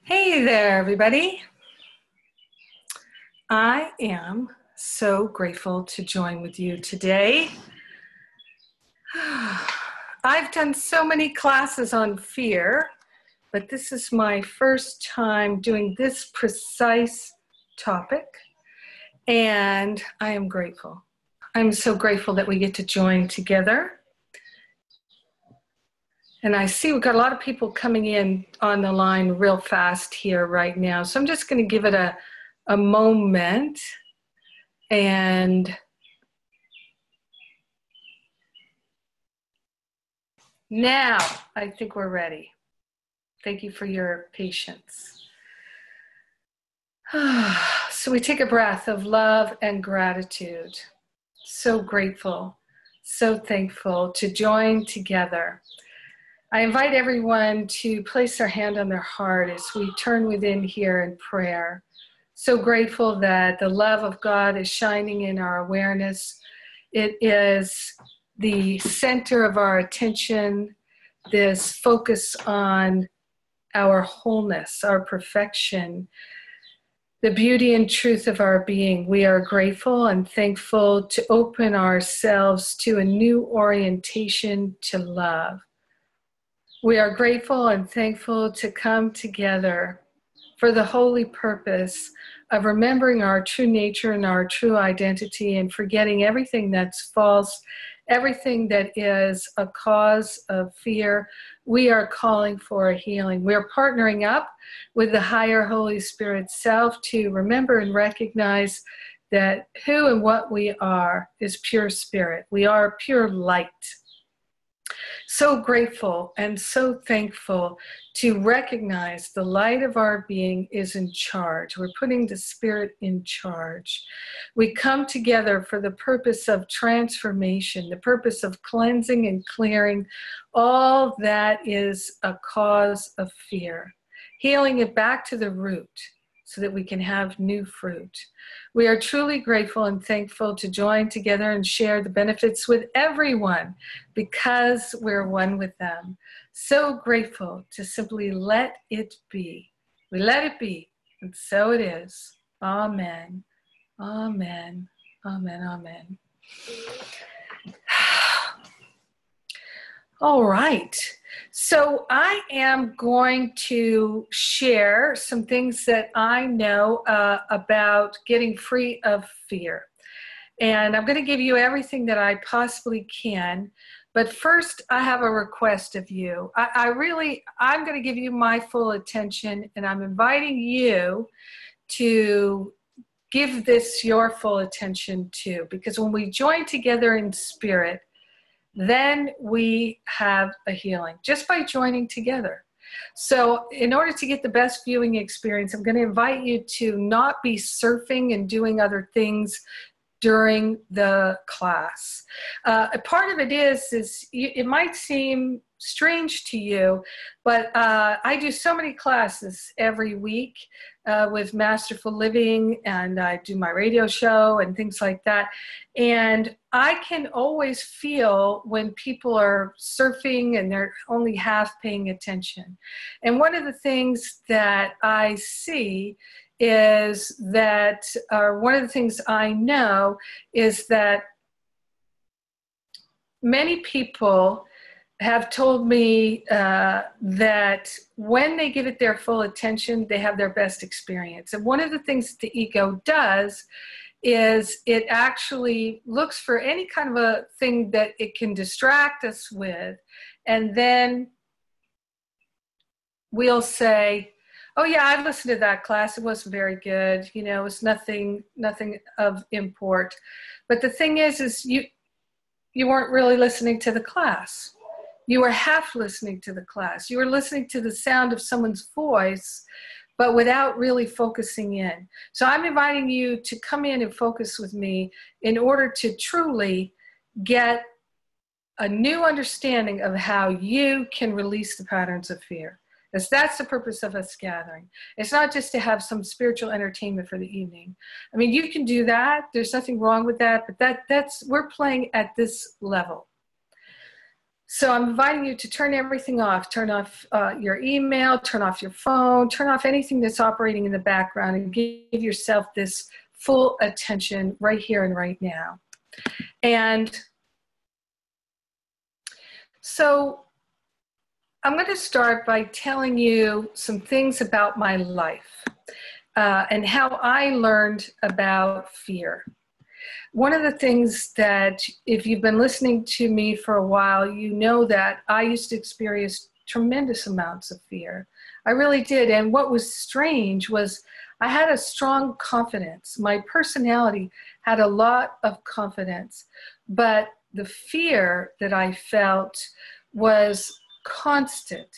Hey there, everybody. I am so grateful to join with you today. I've done so many classes on fear, but this is my first time doing this precise topic, and I am grateful. I'm so grateful that we get to join together. And I see we've got a lot of people coming in on the line real fast here right now. So I'm just going to give it a moment. And now I think we're ready. Thank you for your patience. So we take a breath of love and gratitude. So grateful, so thankful to join together. I invite everyone to place their hand on their heart as we turn within here in prayer. So grateful that the love of God is shining in our awareness. It is the center of our attention, this focus on our wholeness, our perfection, the beauty and truth of our being. We are grateful and thankful to open ourselves to a new orientation to love. We are grateful and thankful to come together for the holy purpose of remembering our true nature and our true identity and forgetting everything that's false, everything that is a cause of fear. We are calling for a healing. We're partnering up with the higher Holy Spirit self to remember and recognize that who and what we are is pure spirit. We are pure light. So grateful and so thankful to recognize the light of our being is in charge. We're putting the spirit in charge. We come together for the purpose of transformation, the purpose of cleansing and clearing all that is a cause of fear, healing it back to the root so that we can have new fruit. We are truly grateful and thankful to join together and share the benefits with everyone because we're one with them. So grateful to simply let it be. We let it be, and so it is. Amen. Amen. Amen. Amen. All right. So I am going to share some things that I know about getting free of fear. And I'm going to give you everything that I possibly can. But first, I have a request of you. I'm going to give you my full attention, and I'm inviting you to give this your full attention too. Because when we join together in spirit, then we have a healing just by joining together. So in order to get the best viewing experience, I'm going to invite you to not be surfing and doing other things during the class. A part of it is it might seem strange to you, but I do so many classes every week with Masterful Living, and I do my radio show and things like that. And I can always feel when people are surfing and they're only half paying attention. And one of the things that I see is that, or one of the things I know is that many people have told me that when they give it their full attention, they have their best experience. And one of the things that the ego does is it actually looks for any kind of a thing that it can distract us with, and then we'll say, oh yeah, I listened to that class. It wasn't very good. You know, it was nothing of import. But the thing is you weren't really listening to the class. You were half listening to the class. You were listening to the sound of someone's voice, but without really focusing in. So I'm inviting you to come in and focus with me in order to truly get a new understanding of how you can release the patterns of fear. Because that's the purpose of us gathering. It's not just to have some spiritual entertainment for the evening. I mean, you can do that. There's nothing wrong with that, but that's we're playing at this level. So I'm inviting you to turn everything off. Turn off your email, turn off your phone, turn off anything that's operating in the background, and give yourself this full attention right here and right now. And so I'm going to start by telling you some things about my life and how I learned about fear. One of the things that, if you've been listening to me for a while, you know that I used to experience tremendous amounts of fear. I really did. And what was strange was I had a strong confidence. My personality had a lot of confidence, but the fear that I felt was constant.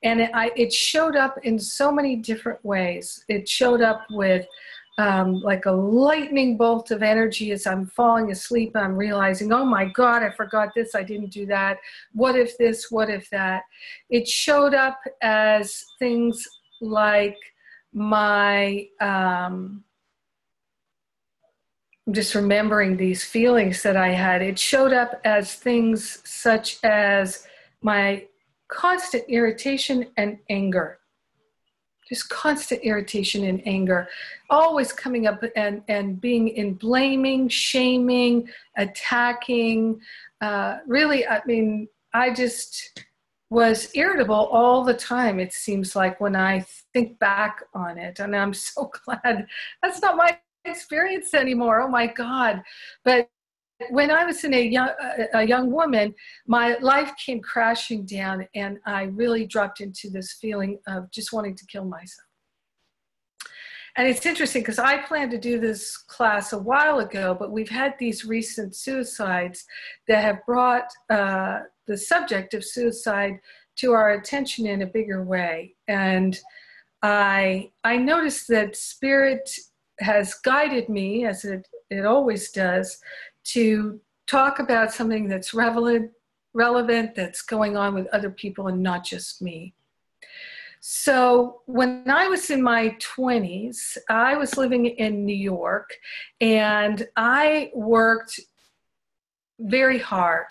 And it showed up in so many different ways. It showed up with like a lightning bolt of energy as I'm falling asleep and I'm realizing, oh my God, I forgot this, I didn't do that. What if this, what if that? It showed up as things like my, I'm just remembering these feelings that I had. It showed up as things such as my constant irritation and anger. Just constant irritation and anger, always coming up and being in blaming, shaming, attacking. Really, I mean, I just was irritable all the time, it seems like, when I think back on it. And I'm so glad that's not my experience anymore. Oh my God. But when I was a young woman, my life came crashing down, and I really dropped into this feeling of just wanting to kill myself. And it's interesting because I planned to do this class a while ago, but we've had these recent suicides that have brought the subject of suicide to our attention in a bigger way. And I noticed that Spirit has guided me, as it always does, to talk about something that's relevant, that's going on with other people and not just me. So when I was in my 20s, I was living in New York, and I worked very hard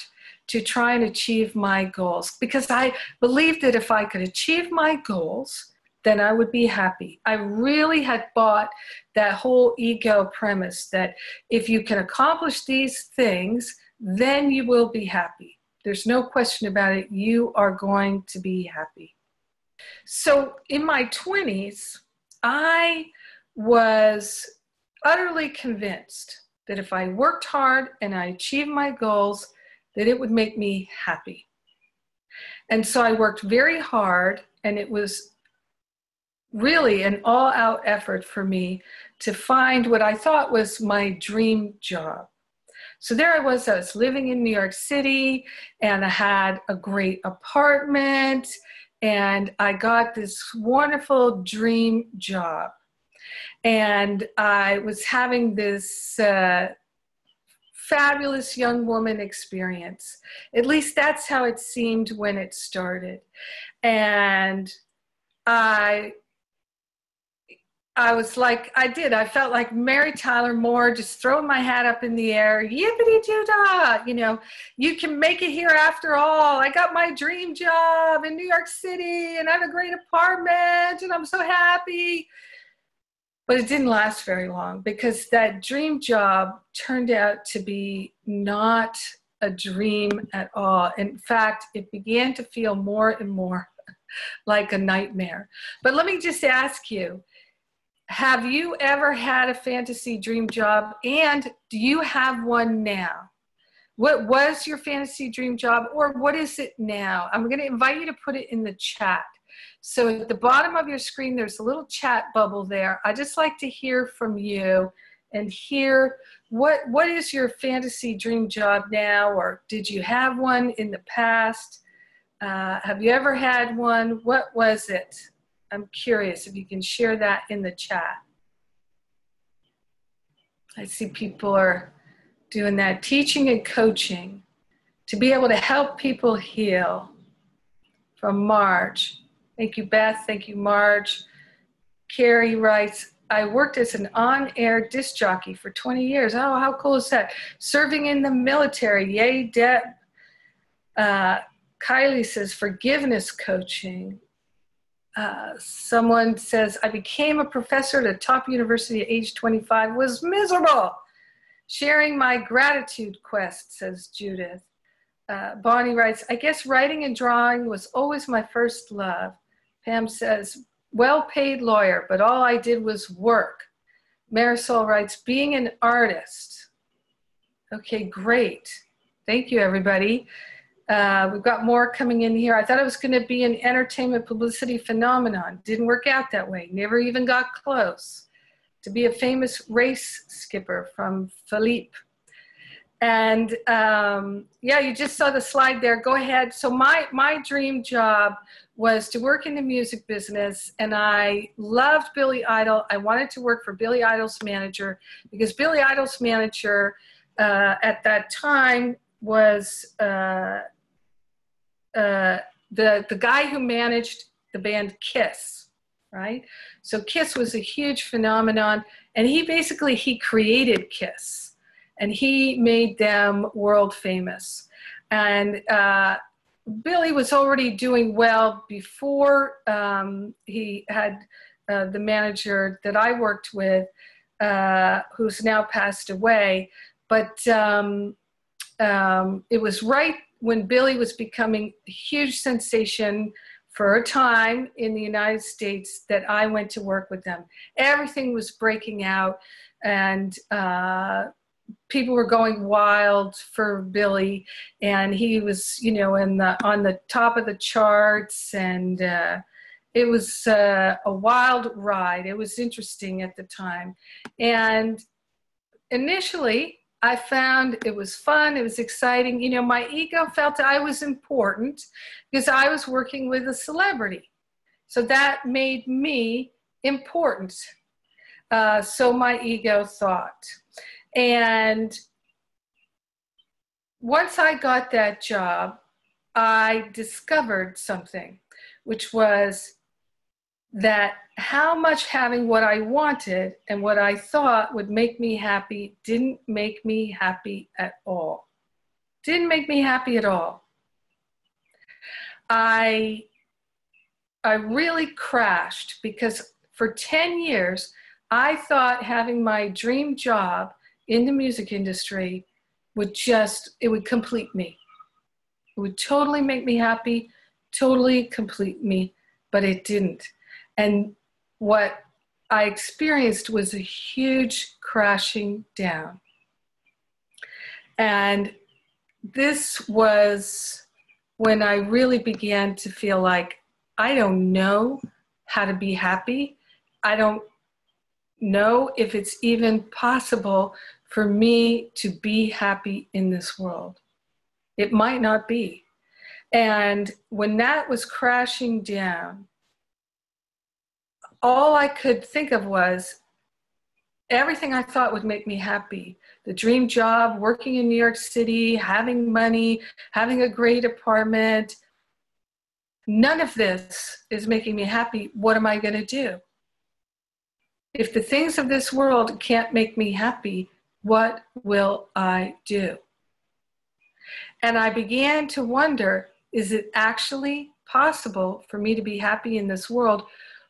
to try and achieve my goals, because I believed that if I could achieve my goals, then I would be happy. I really had bought that whole ego premise that if you can accomplish these things, then you will be happy. There's no question about it. You are going to be happy. So in my 20s, I was utterly convinced that if I worked hard and I achieved my goals, that it would make me happy. And so I worked very hard, and it was really an all-out effort for me to find what I thought was my dream job. So there I was living in New York City, and I had a great apartment, and I got this wonderful dream job. And I was having this fabulous young woman experience. At least that's how it seemed when it started. And I was like, I felt like Mary Tyler Moore, just throwing my hat up in the air, yippity-doo-dah, you know, you can make it here after all. I got my dream job in New York City, and I have a great apartment, and I'm so happy. But it didn't last very long, because that dream job turned out to be not a dream at all. In fact, it began to feel more and more like a nightmare. But let me just ask you, have you ever had a fantasy dream job, and do you have one now? What was your fantasy dream job, or what is it now? I'm going to invite you to put it in the chat. So at the bottom of your screen, there's a little chat bubble there. I'd just like to hear from you and hear what is your fantasy dream job now, or did you have one in the past? Have you ever had one? What was it? I'm curious if you can share that in the chat. I see people are doing that. Teaching and coaching to be able to help people heal. From Marge. Thank you, Beth. Thank you, Marge. Carrie writes, I worked as an on-air disc jockey for 20 years. Oh, how cool is that? Serving in the military. Yay, Deb. Kylie says, forgiveness coaching. Someone says, I became a professor at a top university at age 25, was miserable. Sharing my gratitude quest, says Judith. Bonnie writes, I guess writing and drawing was always my first love. Pam says, well-paid lawyer, but all I did was work. Marisol writes, being an artist. Okay, great. Thank you, everybody. We've got more coming in here. I thought it was going to be an entertainment publicity phenomenon. Didn't work out that way. Never even got close. To be a famous race skipper from Philippe. And yeah, you just saw the slide there. Go ahead. So my dream job was to work in the music business, and I loved Billy Idol. I wanted to work for Billy Idol's manager, because Billy Idol's manager at that time was the guy who managed the band Kiss, right? So Kiss was a huge phenomenon, and he created Kiss, and he made them world famous. And Billy was already doing well before he had the manager that I worked with, who's now passed away. But it was right when Billy was becoming a huge sensation for a time in the United States that I went to work with them. Everything was breaking out, and people were going wild for Billy, and he was, you know, on the top of the charts, and it was a wild ride. It was interesting at the time. And initially, I found it was fun, it was exciting. You know, my ego felt I was important because I was working with a celebrity. So that made me important. So my ego thought. And once I got that job, I discovered something, which was that how much having what I wanted and what I thought would make me happy didn't make me happy at all. Didn't make me happy at all. I really crashed, because for 10 years, I thought having my dream job in the music industry would complete me. It would totally make me happy, totally complete me, but it didn't. And what I experienced was a huge crashing down. And this was when I really began to feel like, I don't know how to be happy. I don't know if it's even possible for me to be happy in this world. It might not be. And when that was crashing down, all I could think of was everything I thought would make me happy. The dream job, working in New York City, having money, having a great apartment. None of this is making me happy. What am I going to do? If the things of this world can't make me happy, what will I do? And I began to wonder, is it actually possible for me to be happy in this world?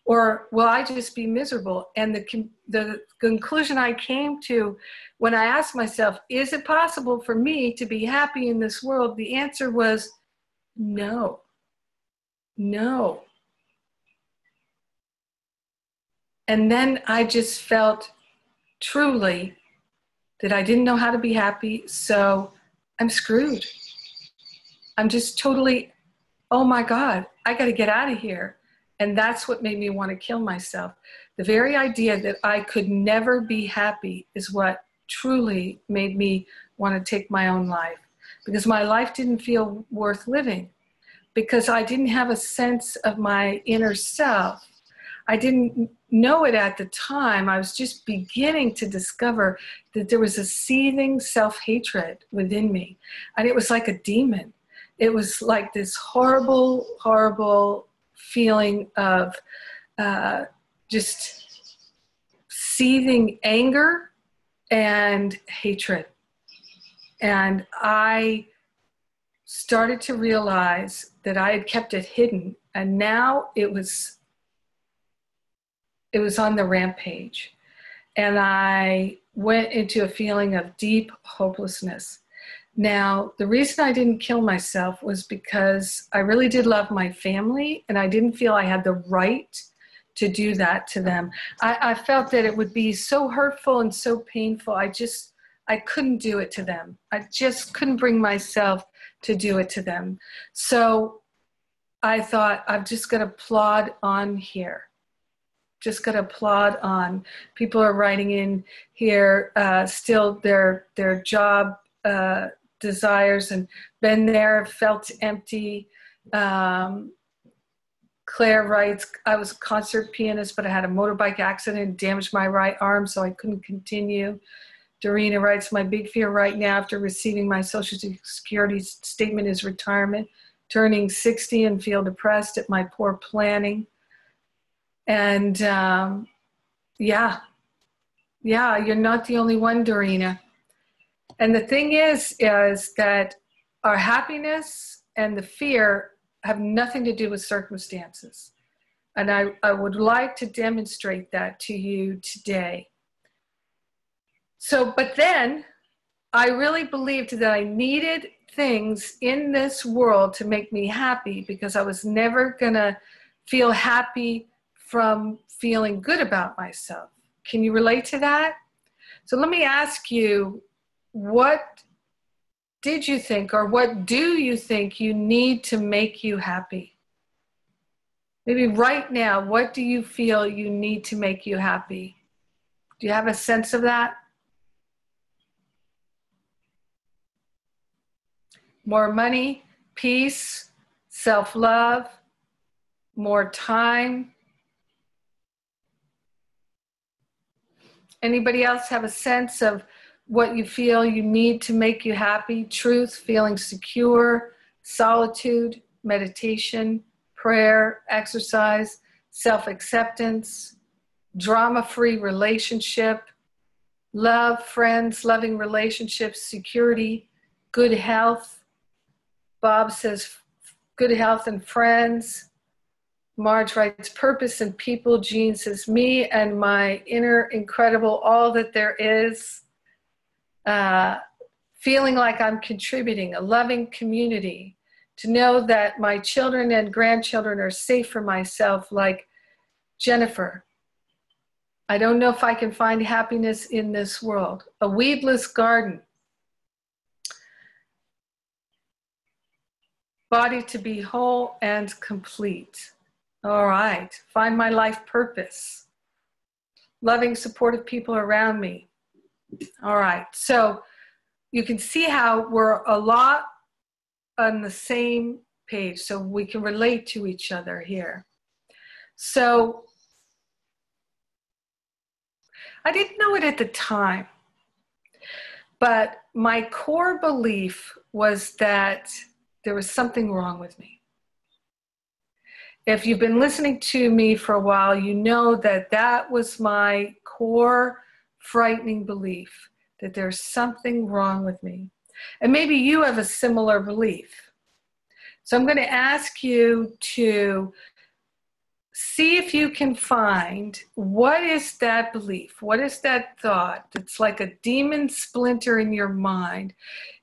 Or will I just be miserable? And the conclusion I came to when I asked myself, is it possible for me to be happy in this world? The answer was no. No. And then I just felt truly that I didn't know how to be happy, so I'm screwed. I'm just totally, oh my God, I got to get out of here. And that's what made me want to kill myself. The very idea that I could never be happy is what truly made me want to take my own life, because my life didn't feel worth living, because I didn't have a sense of my inner self. I didn't know it at the time. I was just beginning to discover that there was a seething self-hatred within me. And it was like a demon. It was like this horrible, horrible feeling of just seething anger and hatred. And I started to realize that I had kept it hidden, and now it was on the rampage. And I went into a feeling of deep hopelessness. Now, the reason I didn't kill myself was because I really did love my family, and I didn't feel I had the right to do that to them. I felt that it would be so hurtful and so painful. I couldn't do it to them. I just couldn't bring myself to do it to them. So I thought, I'm just going to plod on here. Just going to plod on. People are writing in here, still their job desires, and been there, felt empty. Claire writes, I was a concert pianist, but I had a motorbike accident and damaged my right arm, so I couldn't continue. Dorina writes, my big fear right now after receiving my Social Security statement is retirement, turning 60 and feel depressed at my poor planning. And yeah, you're not the only one, Dorina. And the thing is that our happiness and the fear have nothing to do with circumstances. And I would like to demonstrate that to you today. So, but then I really believed that I needed things in this world to make me happy, because I was never gonna feel happy from feeling good about myself. Can you relate to that? So let me ask you, what did you think, or what do you think you need to make you happy? Maybe right now, what do you feel you need to make you happy? Do you have a sense of that? More money, peace, self-love, more time. Anybody else have a sense of what you feel you need to make you happy? Truth, feeling secure, solitude, meditation, prayer, exercise, self-acceptance, drama-free relationship, love, friends, loving relationships, security, good health. Bob says good health and friends. Marge writes purpose and people. Jean says me and my inner incredible, all that there is. Feeling like I'm contributing, a loving community, to know that my children and grandchildren are safe for myself, like Jennifer. I don't know if I can find happiness in this world. A weedless garden. Body to be whole and complete. All right, find my life purpose. Loving, supportive people around me. All right, so you can see how we're a lot on the same page, so we can relate to each other here. So I didn't know it at the time, but my core belief was that there was something wrong with me. If you've been listening to me for a while, you know that that was my core frightening belief, that there's something wrong with me. And maybe you have a similar belief. So I'm going to ask you to see if you can find, what is that belief? What is that thought? It's like a demon splinter in your mind.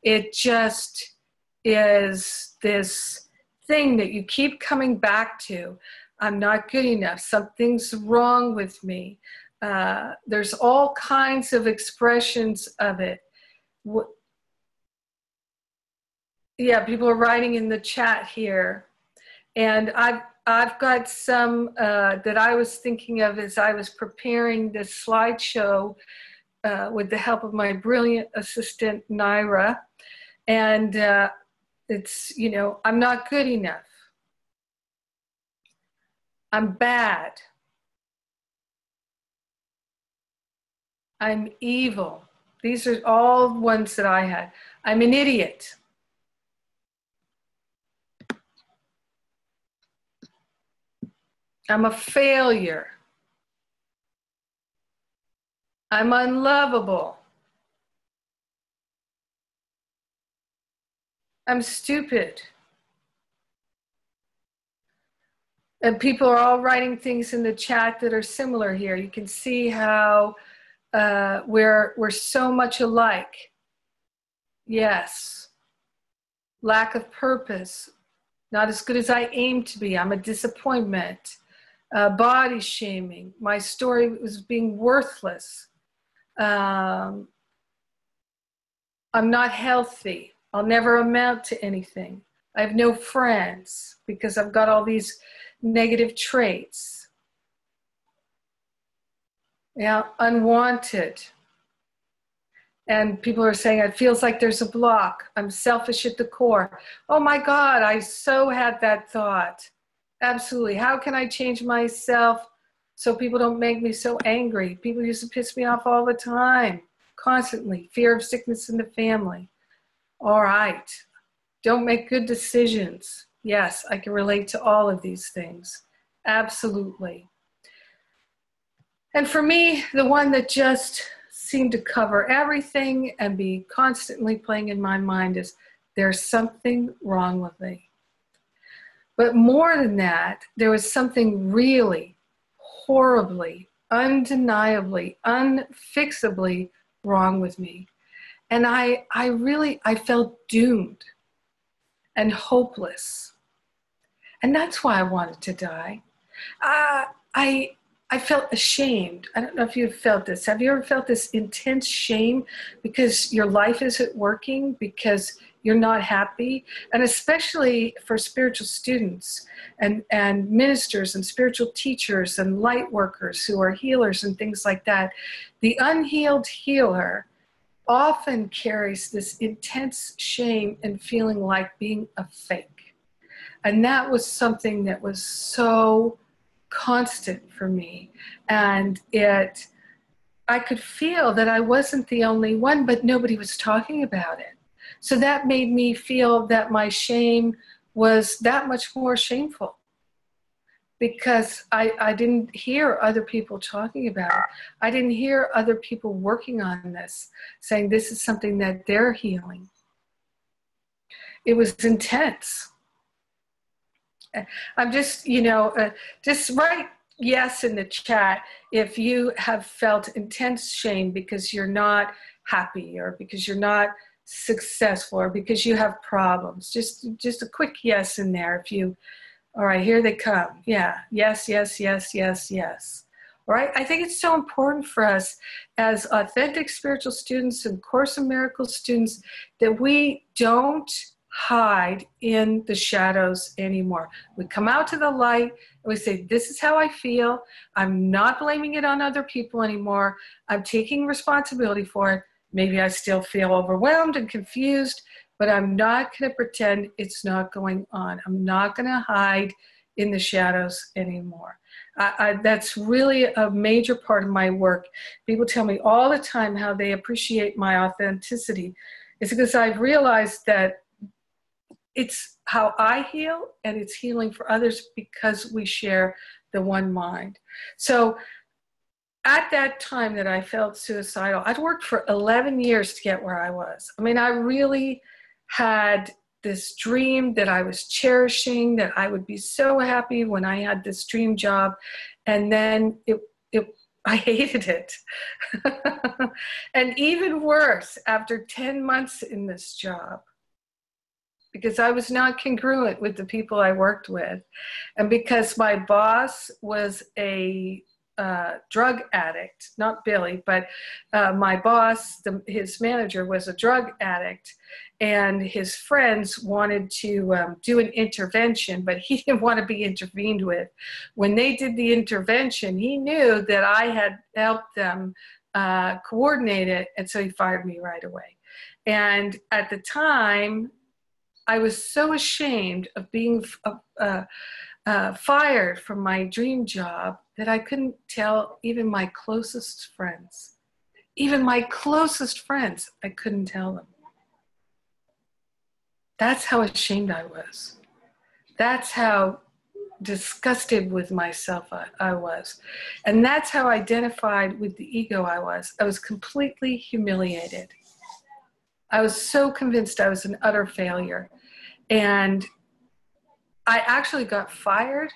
It just is this thing that you keep coming back to. I'm not good enough. Something's wrong with me. There's all kinds of expressions of it. Yeah, people are writing in the chat here. And I've got some that I was thinking of as I was preparing this slideshow with the help of my brilliant assistant, Naira. And it's, you know, I'm not good enough. I'm bad. I'm evil. These are all ones that I had. I'm an idiot. I'm a failure. I'm unlovable. I'm stupid. And people are all writing things in the chat that are similar here. You can see how we're so much alike. Yes. Lack of purpose. Not as good as I aim to be. I'm a disappointment. Body shaming. My story was being worthless. I'm not healthy. I'll never amount to anything. I have no friends because I've got all these negative traits. Yeah, unwanted. And people are saying, it feels like there's a block. I'm selfish at the core. Oh my God, I so had that thought. Absolutely. How can I change myself so people don't make me so angry? People used to piss me off all the time, constantly. Fear of sickness in the family. All right. Don't make good decisions. Yes, I can relate to all of these things. Absolutely. And for me, the one that just seemed to cover everything and be constantly playing in my mind is, there's something wrong with me. But more than that, there was something really horribly, undeniably, unfixably wrong with me. And I felt doomed and hopeless. And that's why I wanted to die. I felt ashamed. I don't know if you've felt this. Have you ever felt this intense shame because your life isn't working, because you're not happy? And especially for spiritual students and ministers and spiritual teachers and light workers who are healers and things like that, the unhealed healer often carries this intense shame and feeling like being a fake. And that was something that was so constant for me. And I could feel that I wasn't the only one, but nobody was talking about it. So that made me feel that my shame was that much more shameful, because I didn't hear other people talking about it. I didn't hear other people working on this, saying this is something that they're healing. It was intense. I'm just, just write yes in the chat if you have felt intense shame because you're not happy, or because you're not successful, or because you have problems. Just a quick yes in there. All right, here they come. Yeah, yes, yes, yes, yes, yes. All right, I think it's so important for us as authentic spiritual students and Course in Miracles students that we don't hide in the shadows anymore. We come out to the light and we say, this is how I feel. I'm not blaming it on other people anymore. I'm taking responsibility for it. Maybe I still feel overwhelmed and confused, but I'm not going to pretend it's not going on. I'm not going to hide in the shadows anymore. That's really a major part of my work. People tell me all the time how they appreciate my authenticity. It's because I've realized that it's how I heal, and it's healing for others because we share the one mind. So at that time that I felt suicidal, I'd worked for 11 years to get where I was. I mean, I really had this dream that I was cherishing, that I would be so happy when I had this dream job. And then I hated it. And even worse, after 10 months in this job, because I was not congruent with the people I worked with. And because my boss was a drug addict, not Billy, but my boss, his manager, was a drug addict, and his friends wanted to do an intervention, but he didn't want to be intervened with. When they did the intervention, he knew that I had helped them coordinate it, and so he fired me right away. And at the time, I was so ashamed of being fired from my dream job that I couldn't tell even my closest friends. Even my closest friends, I couldn't tell them. That's how ashamed I was. That's how disgusted with myself I was. And that's how identified with the ego I was. I was completely humiliated. I was so convinced I was an utter failure. And I actually got fired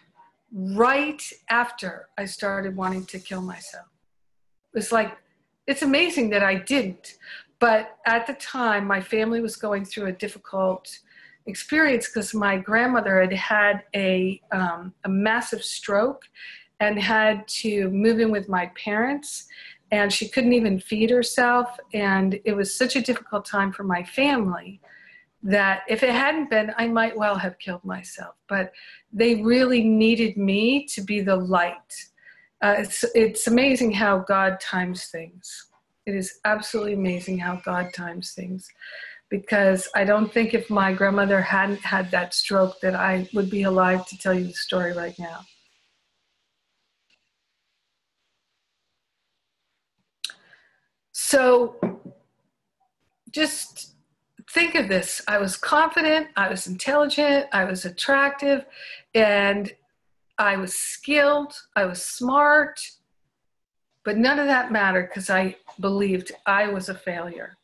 right after I started wanting to kill myself. It's like, it's amazing that I didn't. But at the time, my family was going through a difficult experience because my grandmother had had a massive stroke and had to move in with my parents, and she couldn't even feed herself. And it was such a difficult time for my family that if it hadn't been, I might well have killed myself. But they really needed me to be the light. It's amazing how God times things. It is absolutely amazing how God times things. Because I don't think if my grandmother hadn't had that stroke that I would be alive to tell you the story right now. So just think of this. I was confident, I was intelligent, I was attractive, and I was skilled, I was smart, but none of that mattered because I believed I was a failure.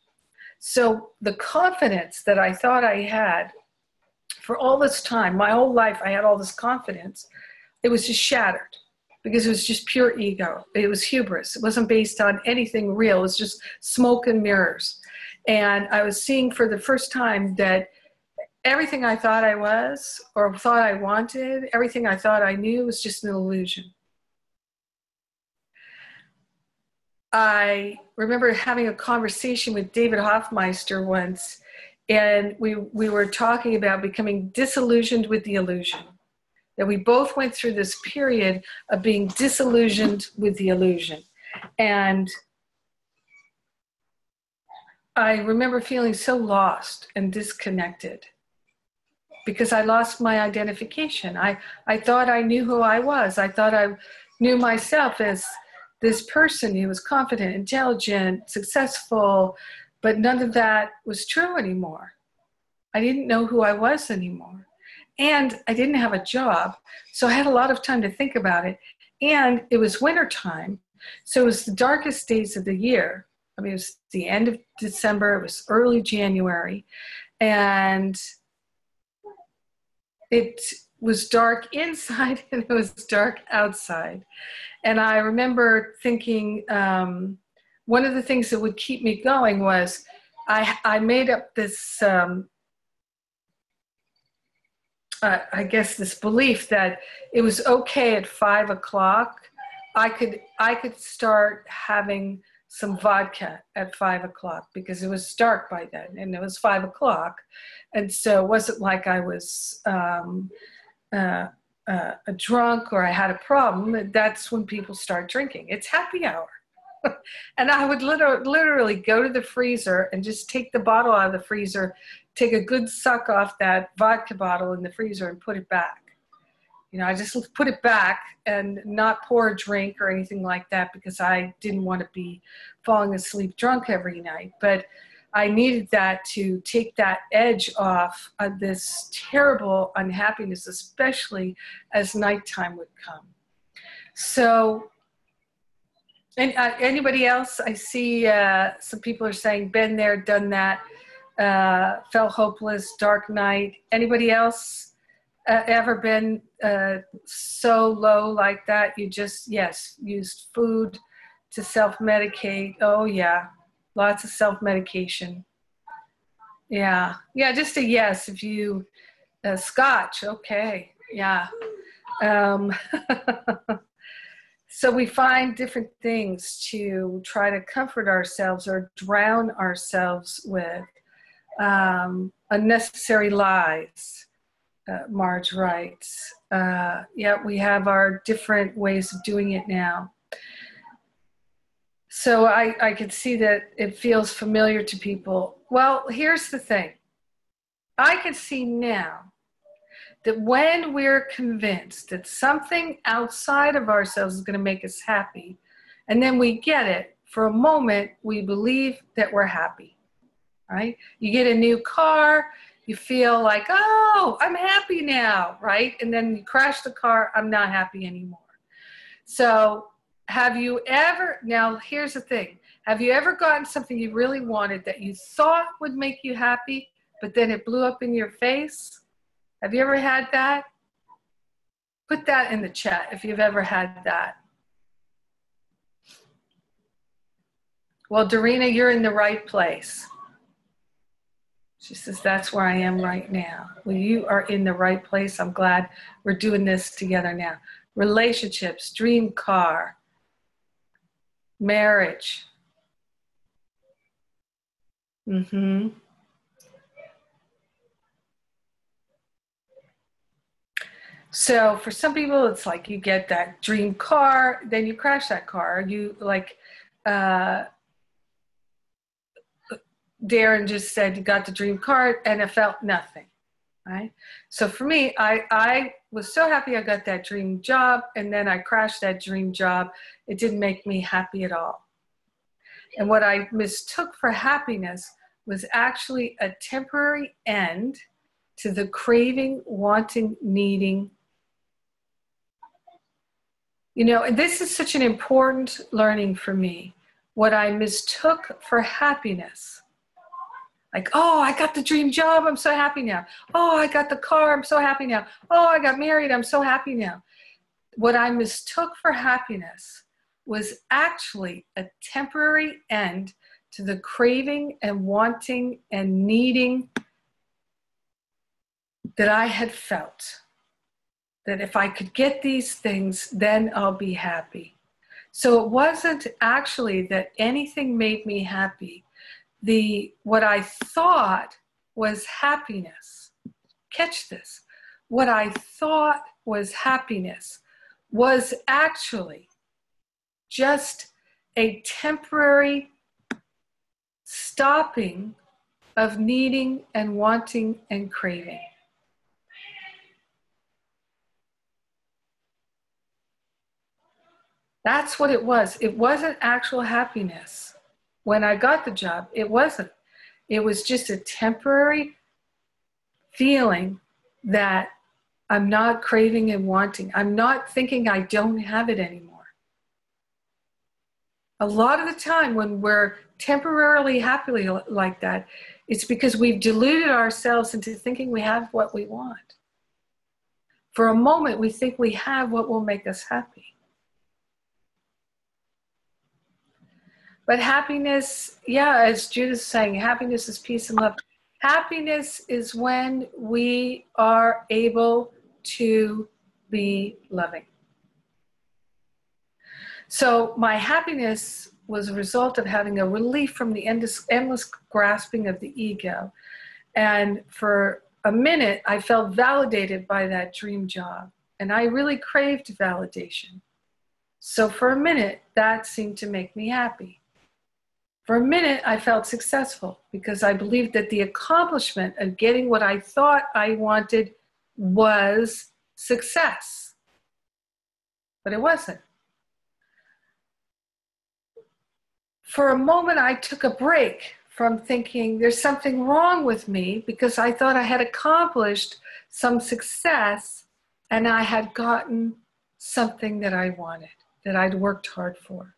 So the confidence that I thought I had for all this time, my whole life, I had all this confidence, it was just shattered because it was just pure ego. It was hubris. It wasn't based on anything real. It was just smoke and mirrors. And I was seeing for the first time that everything I thought I was or thought I wanted, everything I thought I knew was just an illusion. I remember having a conversation with David Hoffmeister once, and we were talking about becoming disillusioned with the illusion. That we both went through this period of being disillusioned with the illusion. And I remember feeling so lost and disconnected because I lost my identification. I thought I knew who I was. I thought I knew myself as this person who was confident, intelligent, successful, but none of that was true anymore. I didn't know who I was anymore. And I didn't have a job, so I had a lot of time to think about it. And it was wintertime, so it was the darkest days of the year. I mean, it was the end of December, it was early January, and it was dark inside and it was dark outside. And I remember thinking, one of the things that would keep me going was I made up this, I guess, this belief that it was okay at 5 o'clock. I could start having some vodka at 5 o'clock because it was dark by then and it was 5 o'clock. And so it wasn't like I was a drunk or I had a problem. That's when people start drinking. It's happy hour. And I would literally go to the freezer and just take the bottle out of the freezer, take a good suck off that vodka bottle in the freezer and put it back. You know, I just put it back and not pour a drink or anything like that because I didn't want to be falling asleep drunk every night. But I needed that to take that edge off of this terrible unhappiness, especially as nighttime would come. So, and anybody else? I see some people are saying, been there, done that, felt hopeless, dark night. Anybody else ever been so low like that? You just, yes, used food to self-medicate. Oh, yeah, lots of self-medication. Yeah, yeah, just a yes if you, scotch, okay, yeah. So we find different things to try to comfort ourselves or drown ourselves with. Unnecessary lies, Marge writes. Yeah, we have our different ways of doing it now. So I could see that it feels familiar to people. Well, here's the thing. I can see now that when we're convinced that something outside of ourselves is going to make us happy, and then we get it, for a moment, we believe that we're happy, right? You get a new car, you feel like, oh, I'm happy now, right? And then you crash the car, I'm not happy anymore. So have you ever, now here's the thing, have you ever gotten something you really wanted that you thought would make you happy, but then it blew up in your face? Have you ever had that? Put that in the chat if you've ever had that. Well, Dorina, you're in the right place. She says, that's where I am right now. Well, you are in the right place. I'm glad we're doing this together now. Relationships, dream car, marriage. So for some people, it's like you get that dream car, then you crash that car. You like, Darren just said you got the dream car and it felt nothing, right? So for me, I was so happy I got that dream job, and then I crashed that dream job. It didn't make me happy at all. And what I mistook for happiness was actually a temporary end to the craving, wanting, needing. You know, and this is such an important learning for me. What I mistook for happiness. Like, oh, I got the dream job, I'm so happy now. Oh, I got the car, I'm so happy now. Oh, I got married, I'm so happy now. What I mistook for happiness was actually a temporary end to the craving and wanting and needing that I had felt. That if I could get these things, then I'll be happy. So it wasn't actually that anything made me happy. What I thought was happiness. Catch this. What I thought was happiness was actually just a temporary stopping of needing and wanting and craving. That's what it was. It wasn't actual happiness. When I got the job, it wasn't. It was just a temporary feeling that I'm not craving and wanting. I'm not thinking I don't have it anymore. A lot of the time when we're temporarily happy like that, it's because we've deluded ourselves into thinking we have what we want. For a moment, we think we have what will make us happy. But happiness, yeah, as Judith's saying, happiness is peace and love. Happiness is when we are able to be loving. So my happiness was a result of having a relief from the endless grasping of the ego. And for a minute, I felt validated by that dream job. And I really craved validation. So for a minute, that seemed to make me happy. For a minute, I felt successful because I believed that the accomplishment of getting what I thought I wanted was success. But it wasn't. For a moment, I took a break from thinking there's something wrong with me because I thought I had accomplished some success and I had gotten something that I wanted, that I'd worked hard for.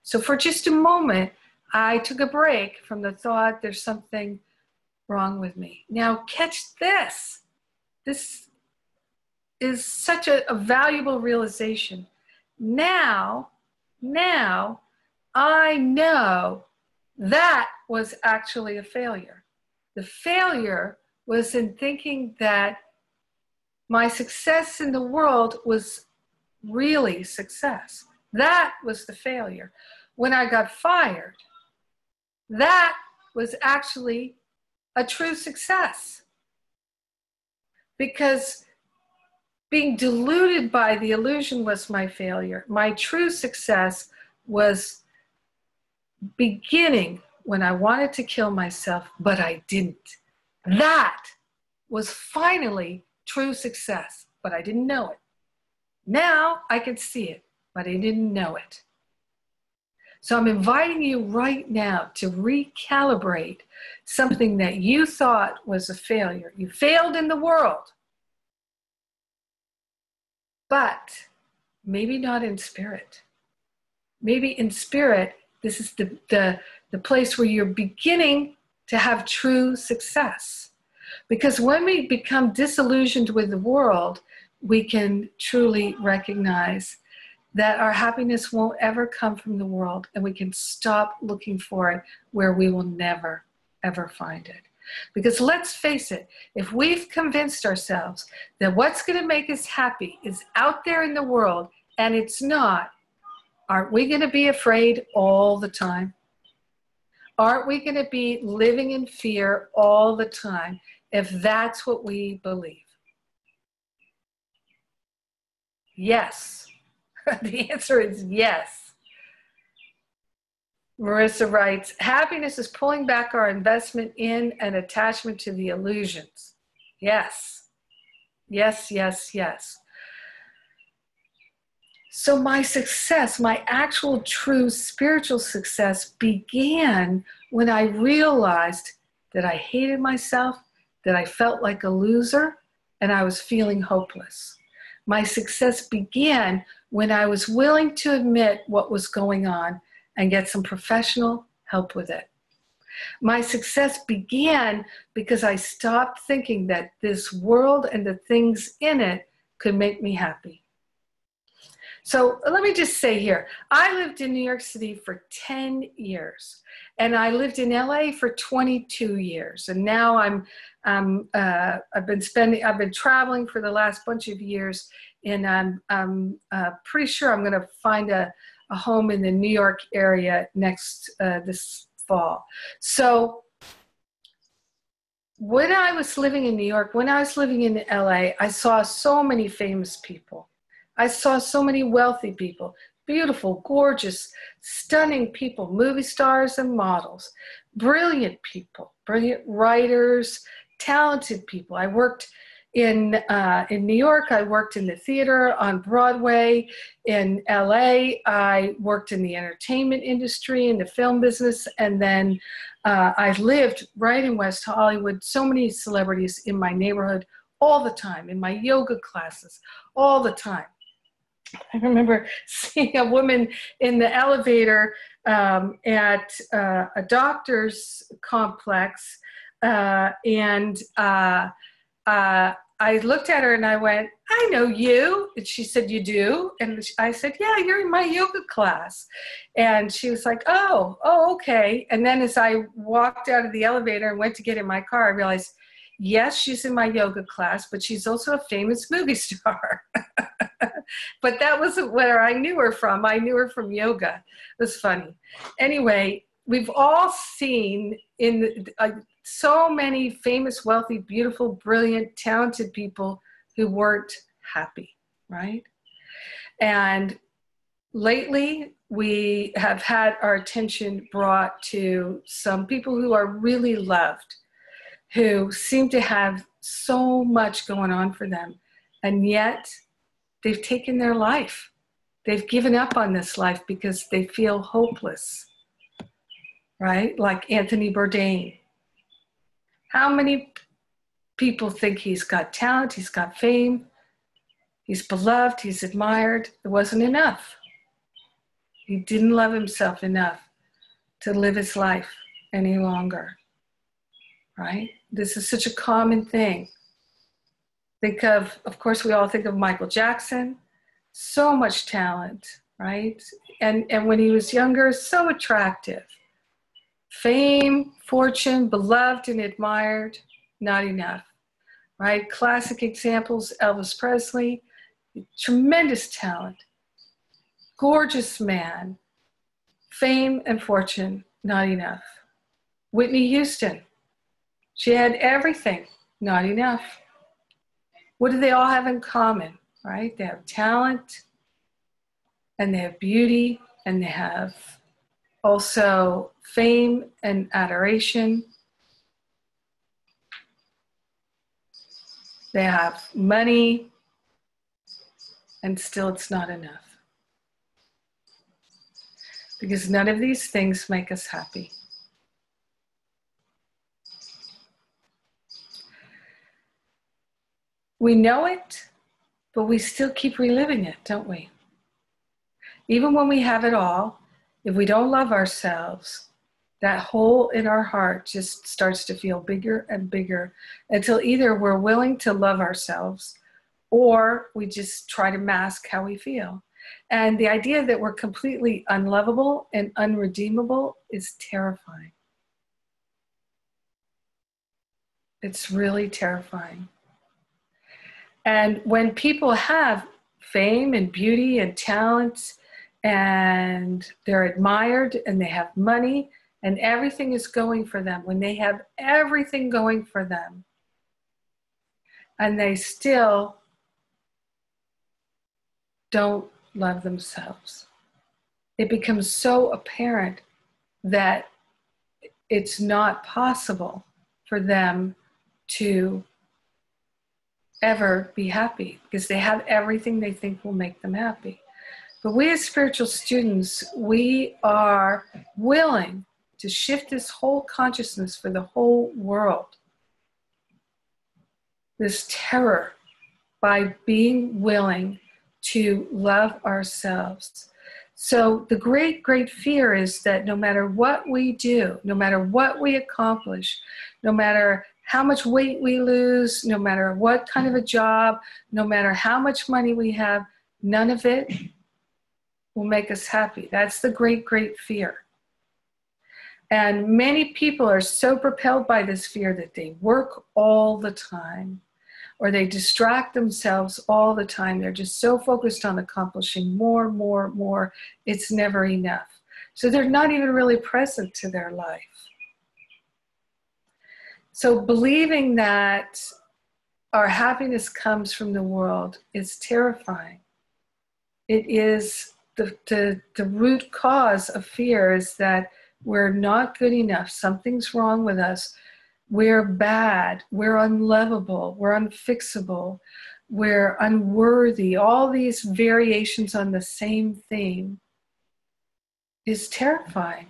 So for just a moment, I took a break from the thought there's something wrong with me. Now catch this. This is such a valuable realization. Now I know that was actually a failure. The failure was in thinking that my success in the world was really success. That was the failure. When I got fired, that was actually a true success. Because being deluded by the illusion was my failure. My true success was beginning when I wanted to kill myself, but I didn't. That was finally true success, but I didn't know it. Now I can see it, but I didn't know it. So I'm inviting you right now to recalibrate something that you thought was a failure. You failed in the world, but maybe not in spirit. Maybe in spirit, this is the place where you're beginning to have true success. Because when we become disillusioned with the world, we can truly recognize that our happiness won't ever come from the world, and we can stop looking for it where we will never, ever find it. Because let's face it, if we've convinced ourselves that what's going to make us happy is out there in the world, and it's not, aren't we going to be afraid all the time? Aren't we going to be living in fear all the time if that's what we believe? Yes. The answer is yes. Marissa writes, happiness is pulling back our investment in and attachment to the illusions. Yes. Yes, yes, yes. So my success, my actual true spiritual success began when I realized that I hated myself, that I felt like a loser, and I was feeling hopeless. My success began when I was willing to admit what was going on and get some professional help with it. My success began because I stopped thinking that this world and the things in it could make me happy. So let me just say here, I lived in New York City for 10 years, and I lived in LA for 22 years. And now I've been traveling for the last bunch of years, and I'm pretty sure I'm going to find a home in the New York area this fall. So when I was living in New York, when I was living in LA, I saw so many famous people. I saw so many wealthy people, beautiful, gorgeous, stunning people, movie stars and models, brilliant people, brilliant writers, talented people. I worked in New York. I worked in the theater on Broadway. In LA, I worked in the entertainment industry, in the film business, and then I lived right in West Hollywood. So many celebrities in my neighborhood all the time, in my yoga classes, all the time. I remember seeing a woman in the elevator at a doctor's complex, and I looked at her and I went, I know you. And she said, you do? And I said, yeah, you're in my yoga class. And she was like, oh, okay. And then as I walked out of the elevator and went to get in my car, I realized, yes, she's in my yoga class, but she's also a famous movie star. But that wasn't where I knew her from. I knew her from yoga. It was funny. Anyway, we've all seen so many famous, wealthy, beautiful, brilliant, talented people who weren't happy, right? And lately, we have had our attention brought to some people who are really loved, who seem to have so much going on for them, and yet they've taken their life. They've given up on this life because they feel hopeless, right? Like Anthony Bourdain. How many people think he's got talent, he's got fame, he's beloved, he's admired? It wasn't enough. He didn't love himself enough to live his life any longer, right? This is such a common thing. Think of course, we all think of Michael Jackson, so much talent, right? And when he was younger, so attractive. Fame, fortune, beloved and admired, not enough, right? Classic examples, Elvis Presley, tremendous talent, gorgeous man, fame and fortune, not enough. Whitney Houston, she had everything, not enough. What do they all have in common, right? They have talent, and they have beauty, and they have also fame and adoration. They have money, and still it's not enough. Because none of these things make us happy. We know it, but we still keep reliving it, don't we? Even when we have it all, if we don't love ourselves, that hole in our heart just starts to feel bigger and bigger until either we're willing to love ourselves or we just try to mask how we feel. And the idea that we're completely unlovable and unredeemable is terrifying. It's really terrifying. And when people have fame and beauty and talent and they're admired and they have money and everything is going for them, when they have everything going for them and they still don't love themselves, it becomes so apparent that it's not possible for them to ever be happy because they have everything they think will make them happy. But we as spiritual students, we are willing to shift this whole consciousness for the whole world, this terror, by being willing to love ourselves. So the great, great fear is that no matter what we do, no matter what we accomplish, no matter how much weight we lose, no matter what kind of a job, no matter how much money we have, none of it will make us happy. That's the great, great fear. And many people are so propelled by this fear that they work all the time, or they distract themselves all the time. They're just so focused on accomplishing more, more, more. It's never enough. So they're not even really present to their life. So believing that our happiness comes from the world is terrifying. It is the root cause of fear is that we're not good enough. Something's wrong with us. We're bad. We're unlovable. We're unfixable. We're unworthy. All these variations on the same theme is terrifying.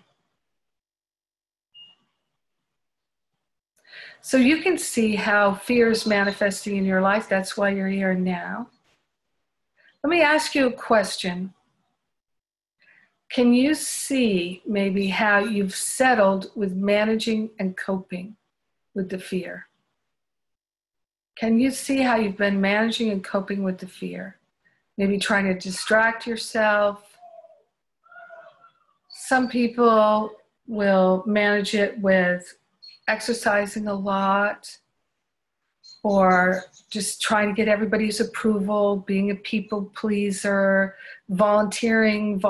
So you can see how fear is manifesting in your life. That's why you're here now. Let me ask you a question. Can you see maybe how you've settled with managing and coping with the fear? Can you see how you've been managing and coping with the fear? Maybe trying to distract yourself. Some people will manage it with exercising a lot, or just trying to get everybody's approval, being a people pleaser, volunteering.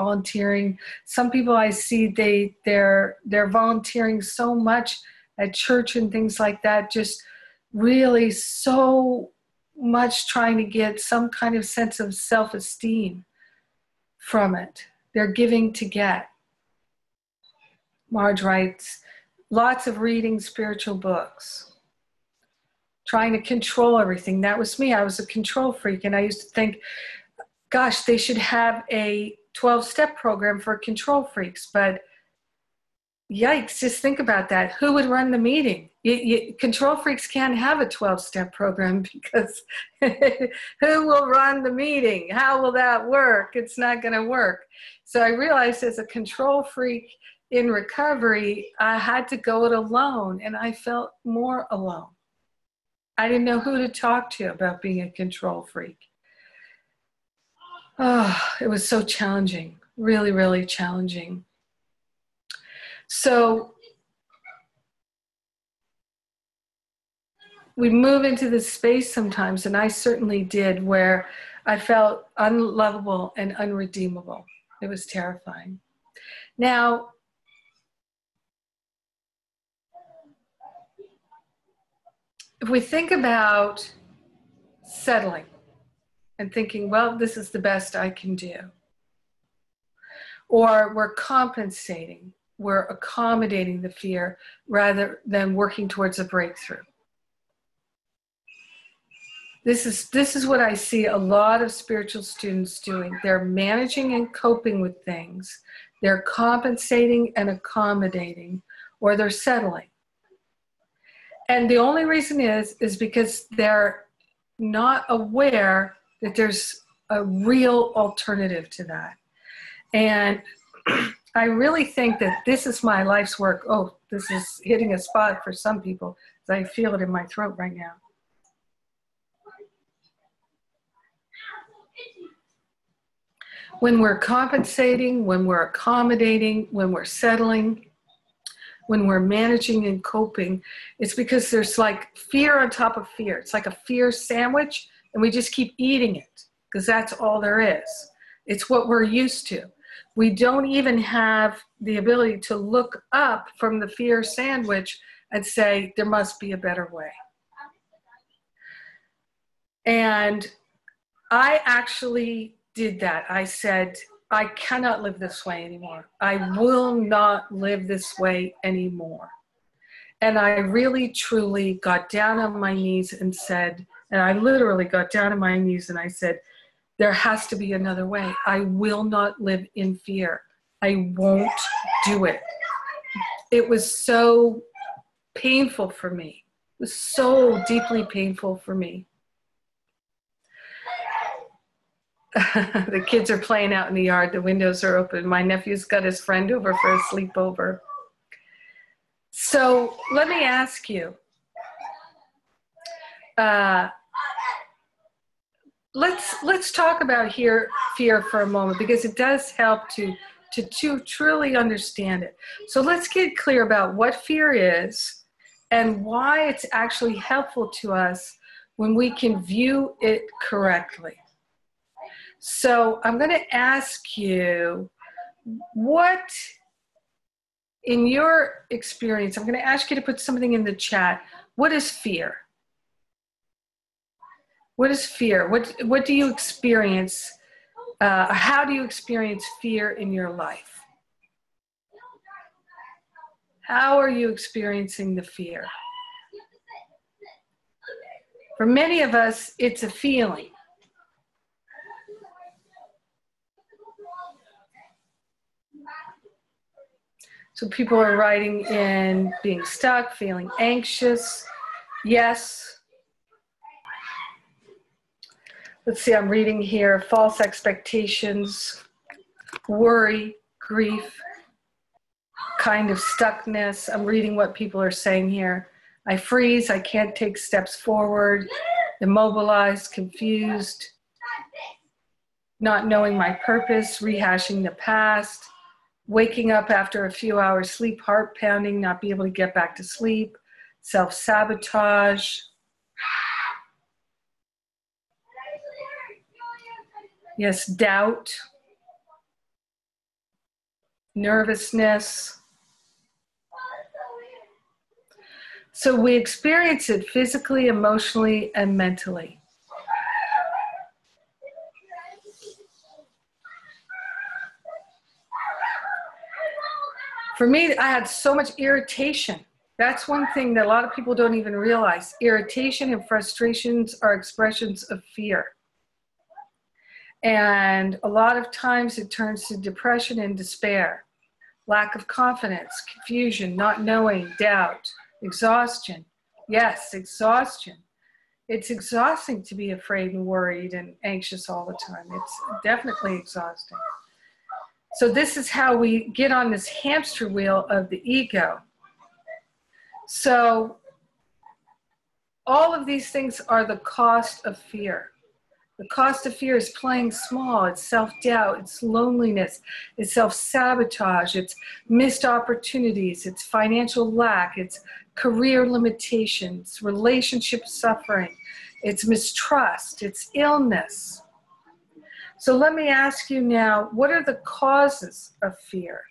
Some people I see, they're volunteering so much at church and things like that, just really so much trying to get some kind of sense of self-esteem from it. They're giving to get. Marge writes, lots of reading spiritual books, trying to control everything. That was me. I was a control freak, and I used to think, gosh, they should have a 12-step program for control freaks. But yikes, just think about that. Who would run the meeting? Control freaks can't have a 12-step program because who will run the meeting? How will that work? It's not going to work. So I realized as a control freak in recovery, I had to go it alone, and I felt more alone. I didn't know who to talk to about being a control freak. Oh, it was so challenging, really, really challenging. So we move into this space sometimes, and I certainly did, where I felt unlovable and unredeemable. It was terrifying. Now, if we think about settling and thinking, well, this is the best I can do, or we're compensating, we're accommodating the fear rather than working towards a breakthrough. This is what I see a lot of spiritual students doing. They're managing and coping with things. They're compensating and accommodating, or they're settling. And the only reason is because they're not aware that there's a real alternative to that. And I really think that this is my life's work. Oh, this is hitting a spot for some people. I feel it in my throat right now. When we're compensating, when we're accommodating, when we're settling, when we're managing and coping, it's because there's like fear on top of fear. It's like a fear sandwich, and we just keep eating it because that's all there is. It's what we're used to. We don't even have the ability to look up from the fear sandwich and say, there must be a better way. And I actually did that. I said, I cannot live this way anymore. I will not live this way anymore. And I really, truly got down on my knees and said, and I literally got down on my knees and I said, there has to be another way. I will not live in fear. I won't do it. It was so painful for me. It was so deeply painful for me. The kids are playing out in the yard. The windows are open. My nephew's got his friend over for a sleepover. So let me ask you, let's talk about fear for a moment, because it does help to truly understand it. So let's get clear about what fear is and why it's actually helpful to us when we can view it correctly. So I'm going to ask you, what, in your experience, I'm going to ask you to put something in the chat. What is fear? What is fear? What do you experience? How do you experience fear in your life? How are you experiencing the fear? For many of us, it's a feeling. So people are writing in being stuck, feeling anxious. Yes. Let's see, I'm reading here, false expectations, worry, grief, kind of stuckness. I'm reading what people are saying here. I freeze, I can't take steps forward, immobilized, confused, not knowing my purpose, rehashing the past, waking up after a few hours sleep, heart pounding, not be able to get back to sleep, self-sabotage. Yes, doubt, nervousness. So we experience it physically, emotionally, and mentally. For me, I had so much irritation. That's one thing that a lot of people don't even realize. Irritation and frustrations are expressions of fear. And a lot of times it turns to depression and despair, lack of confidence, confusion, not knowing, doubt, exhaustion. Yes, exhaustion. It's exhausting to be afraid and worried and anxious all the time. It's definitely exhausting. So this is how we get on this hamster wheel of the ego. So all of these things are the cost of fear. The cost of fear is playing small. It's self-doubt, it's loneliness, it's self-sabotage, it's missed opportunities, it's financial lack, it's career limitations, relationship suffering, it's mistrust, it's illness. So let me ask you now, what are the causes of fear?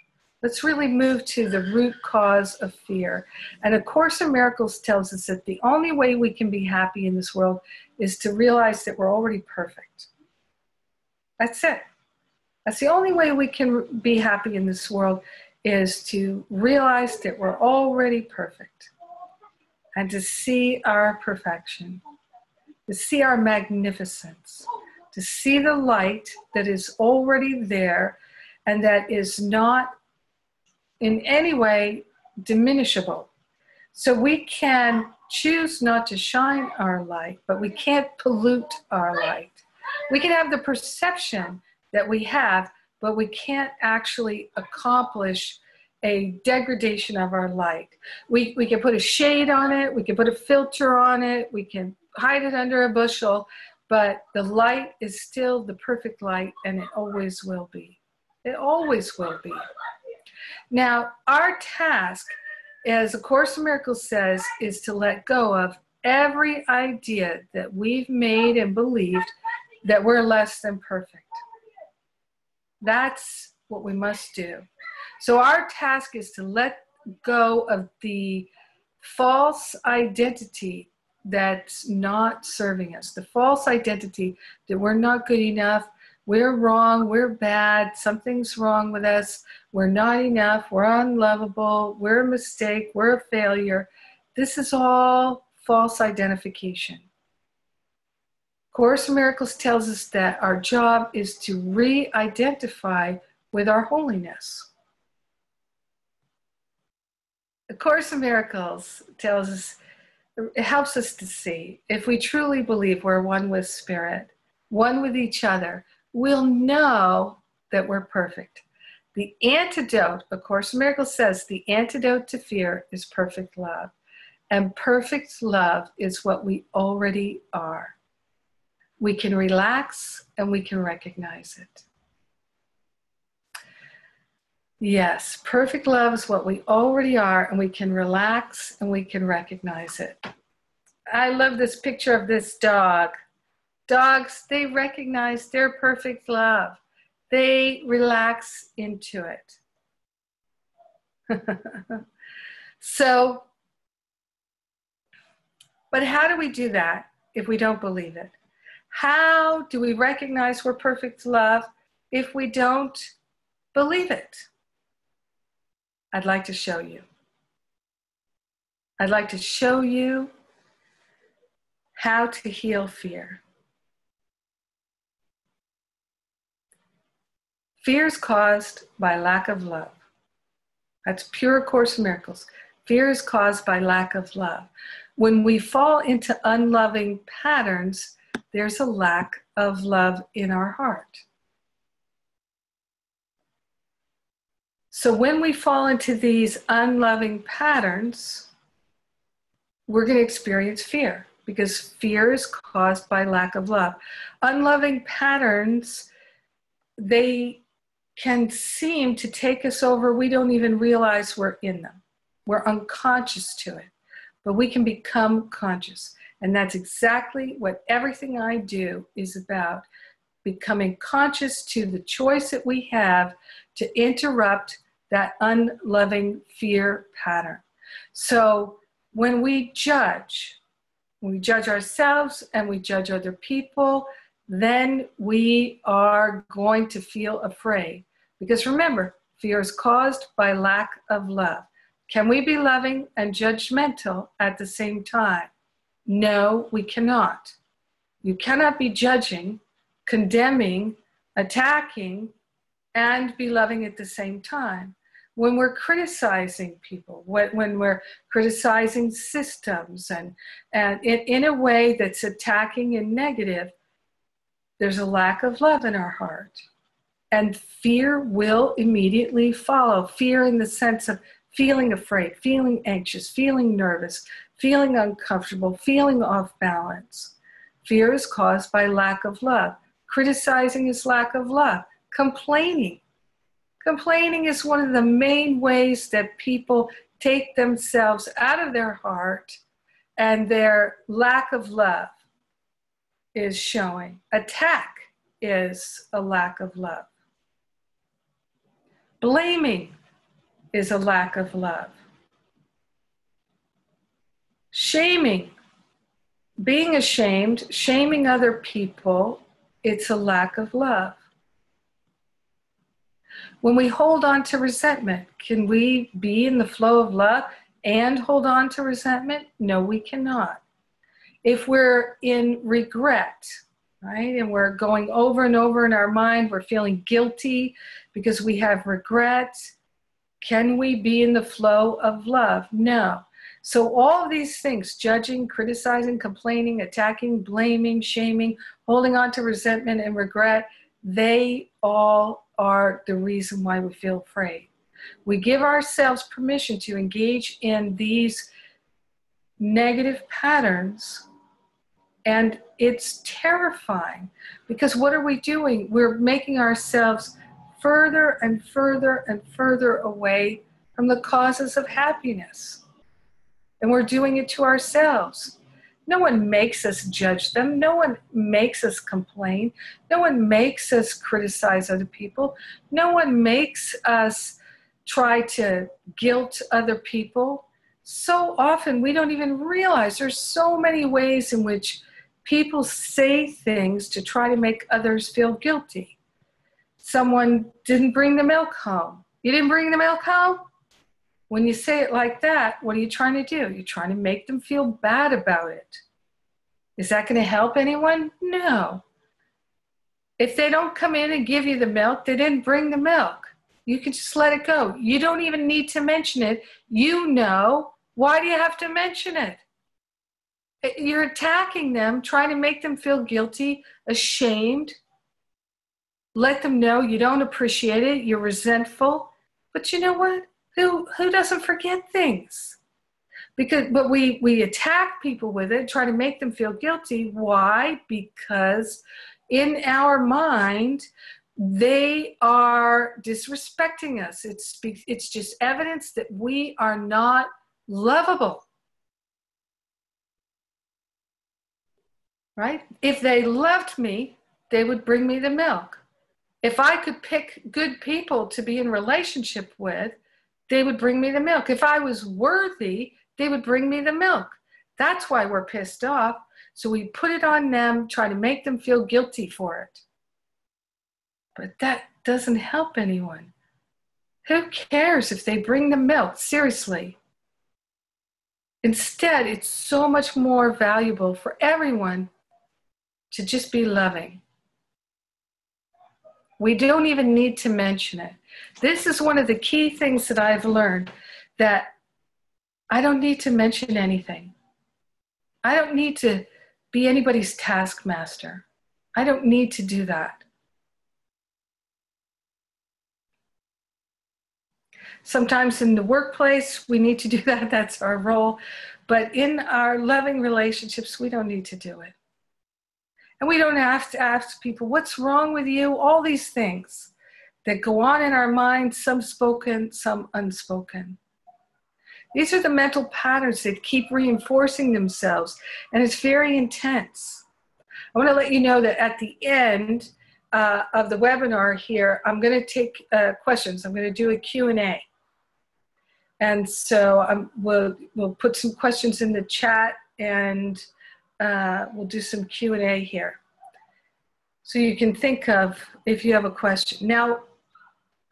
Let's really move to the root cause of fear. And A Course in Miracles tells us that the only way we can be happy in this world is to realize that we're already perfect. That's it. That's the only way we can be happy in this world, is to realize that we're already perfect and to see our perfection, to see our magnificence, to see the light that is already there and that is not in any way diminishable. So we can choose not to shine our light, but we can't pollute our light. We can have the perception that we have, but we can't actually accomplish a degradation of our light. We can put a shade on it, we can put a filter on it, we can hide it under a bushel, but the light is still the perfect light, and it always will be. It always will be. Now, our task, as A Course in Miracles says, is to let go of every idea that we've made and believed that we're less than perfect. That's what we must do. So our task is to let go of the false identity that's not serving us, the false identity that we're not good enough, we're wrong, we're bad, something's wrong with us, we're not enough, we're unlovable, we're a mistake, we're a failure. This is all false identification. Course in Miracles tells us that our job is to re-identify with our holiness. The Course in Miracles tells us, it helps us to see, if we truly believe we're one with Spirit, one with each other, we'll know that we're perfect. The antidote, A Course in Miracles says, the antidote to fear is perfect love. And perfect love is what we already are. We can relax and we can recognize it. Yes, perfect love is what we already are, and we can relax and we can recognize it. I love this picture of this dog. Dogs, they recognize their perfect love. They relax into it. So, but how do we do that if we don't believe it? How do we recognize we're perfect love if we don't believe it? I'd like to show you. I'd like to show you how to heal fear. Fear is caused by lack of love. That's pure Course in Miracles. Fear is caused by lack of love. When we fall into unloving patterns, there's a lack of love in our heart. So when we fall into these unloving patterns, we're going to experience fear, because fear is caused by lack of love. Unloving patterns, they can seem to take us over. We don't even realize we're in them. We're unconscious to it, but we can become conscious. And that's exactly what everything I do is about, becoming conscious to the choice that we have to interrupt that unloving fear pattern. So when we judge ourselves and we judge other people, then we are going to feel afraid. Because remember, fear is caused by lack of love. Can we be loving and judgmental at the same time? No, we cannot. You cannot be judging, condemning, attacking, and be loving at the same time. When we're criticizing people, when we're criticizing systems and in a way that's attacking and negative, there's a lack of love in our heart. And fear will immediately follow. Fear in the sense of feeling afraid, feeling anxious, feeling nervous, feeling uncomfortable, feeling off balance. Fear is caused by lack of love. Criticizing is lack of love. Complaining. Complaining is one of the main ways that people take themselves out of their heart, and their lack of love is showing. Attack is a lack of love. Blaming is a lack of love. Shaming, being ashamed, shaming other people, it's a lack of love. When we hold on to resentment, can we be in the flow of love and hold on to resentment? No, we cannot. If we're in regret, right, and we're going over and over in our mind, we're feeling guilty because we have regret, can we be in the flow of love? No. So all of these things, judging, criticizing, complaining, attacking, blaming, shaming, holding on to resentment and regret, they all are the reason why we feel afraid. We give ourselves permission to engage in these negative patterns, and it's terrifying, because what are we doing? We're making ourselves further and further and further away from the causes of happiness. And we're doing it to ourselves. No one makes us judge them. No one makes us complain. No one makes us criticize other people. No one makes us try to guilt other people. So often we don't even realize there's so many ways in which people say things to try to make others feel guilty. Someone didn't bring the milk home. You didn't bring the milk home? When you say it like that, what are you trying to do? You're trying to make them feel bad about it. Is that going to help anyone? No. If they don't come in and give you the milk, they didn't bring the milk. You can just let it go. You don't even need to mention it. You know. Why do you have to mention it? You're attacking them, trying to make them feel guilty, ashamed. Let them know you don't appreciate it. You're resentful. But you know what? Who doesn't forget things? But we attack people with it, try to make them feel guilty. Why? Because in our mind, they are disrespecting us. It's just evidence that we are not lovable. Right? If they loved me, they would bring me the milk. If I could pick good people to be in relationship with, they would bring me the milk. If I was worthy, they would bring me the milk. That's why we're pissed off. So we put it on them, try to make them feel guilty for it. But that doesn't help anyone. Who cares if they bring the milk? Seriously. Instead, it's so much more valuable for everyone to just be loving. We don't even need to mention it. This is one of the key things that I've learned, that I don't need to mention anything. I don't need to be anybody's taskmaster. I don't need to do that. Sometimes in the workplace, we need to do that. That's our role. But in our loving relationships, we don't need to do it. And we don't have to ask people, what's wrong with you? All these things that go on in our minds, some spoken, some unspoken. These are the mental patterns that keep reinforcing themselves, and it's very intense. I want to let you know that at the end of the webinar here, I'm going to take questions. I'm going to do a Q&A. And so we'll put some questions in the chat, and we'll do some Q&A here. So you can think of if you have a question. Now,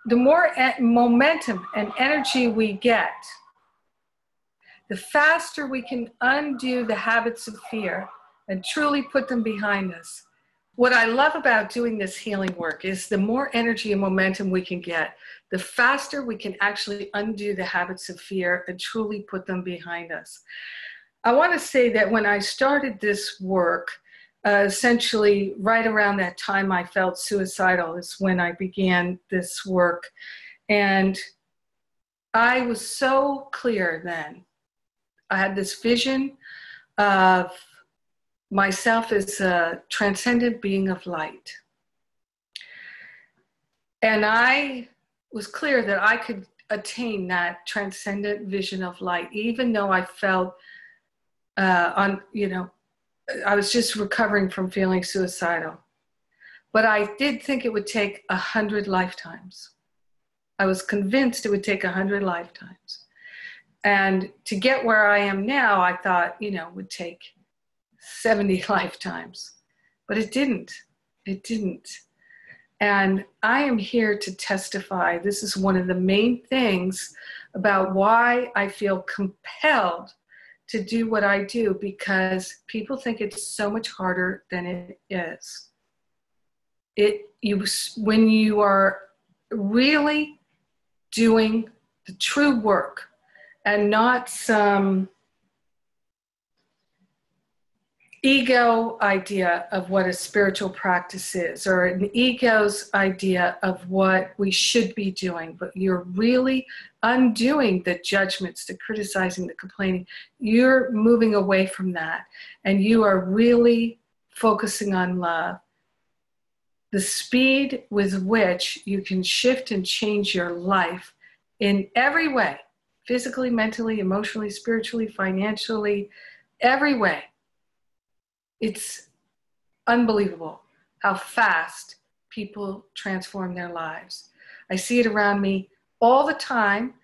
the more momentum and energy we get, the faster we can undo the habits of fear and truly put them behind us. What I love about doing this healing work is the more energy and momentum we can get, the faster we can actually undo the habits of fear and truly put them behind us. I want to say that when I started this work, essentially right around that time I felt suicidal is when I began this work. And I was so clear then. I had this vision of myself as a transcendent being of light. And I was clear that I could attain that transcendent vision of light, even though I felt I was just recovering from feeling suicidal. But I did think it would take 100 lifetimes. I was convinced it would take 100 lifetimes. And to get where I am now, I thought, it would take 70 lifetimes. But it didn't. It didn't. And I am here to testify. This is one of the main things about why I feel compelled to do what I do, because people think it's so much harder than it is. When you are really doing the true work and not some ego idea of what a spiritual practice is, or an ego's idea of what we should be doing, but you're really undoing the judgments, the criticizing, the complaining. You're moving away from that, and you are really focusing on love. The speed with which you can shift and change your life in every way, physically, mentally, emotionally, spiritually, financially, every way. It's unbelievable how fast people transform their lives. I see it around me all the time.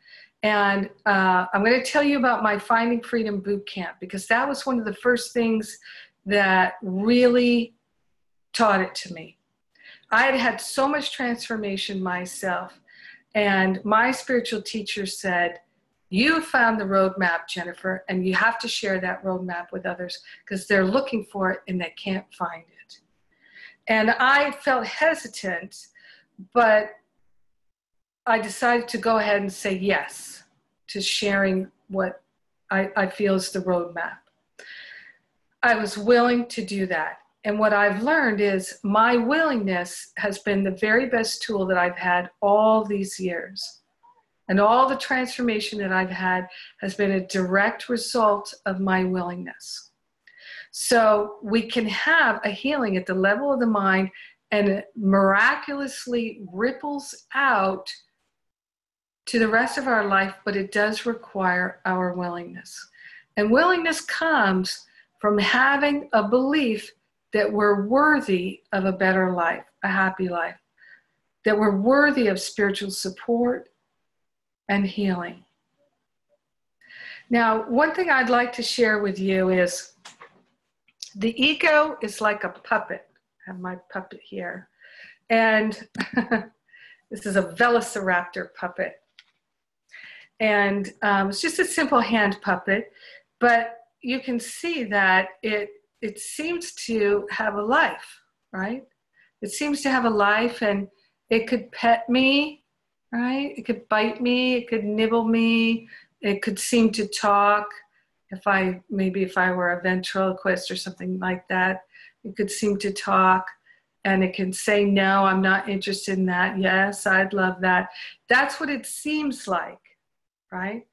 And I'm going to tell you about my Finding Freedom boot camp, because that was one of the first things that really taught it to me. I had had so much transformation myself. And my spiritual teacher said, you found the roadmap, Jennifer, and you have to share that roadmap with others because they're looking for it and they can't find it. And I felt hesitant, but I decided to go ahead and say yes to sharing what I feel is the roadmap. I was willing to do that. And what I've learned is my willingness has been the very best tool that I've had all these years. And all the transformation that I've had has been a direct result of my willingness. So we can have a healing at the level of the mind, and it miraculously ripples out to the rest of our life, but it does require our willingness. And willingness comes from having a belief that we're worthy of a better life, a happy life, that we're worthy of spiritual support and healing. Now, one thing I'd like to share with you is the ego is like a puppet. I have my puppet here. And this is a velociraptor puppet. And it's just a simple hand puppet, but you can see that it seems to have a life, right? It seems to have a life, and it could pet me, right? It could bite me, it could nibble me, it could seem to talk. If I were a ventriloquist or something like that, it could seem to talk, and it can say, no, I'm not interested in that. Yes, I'd love that. That's what it seems like, right?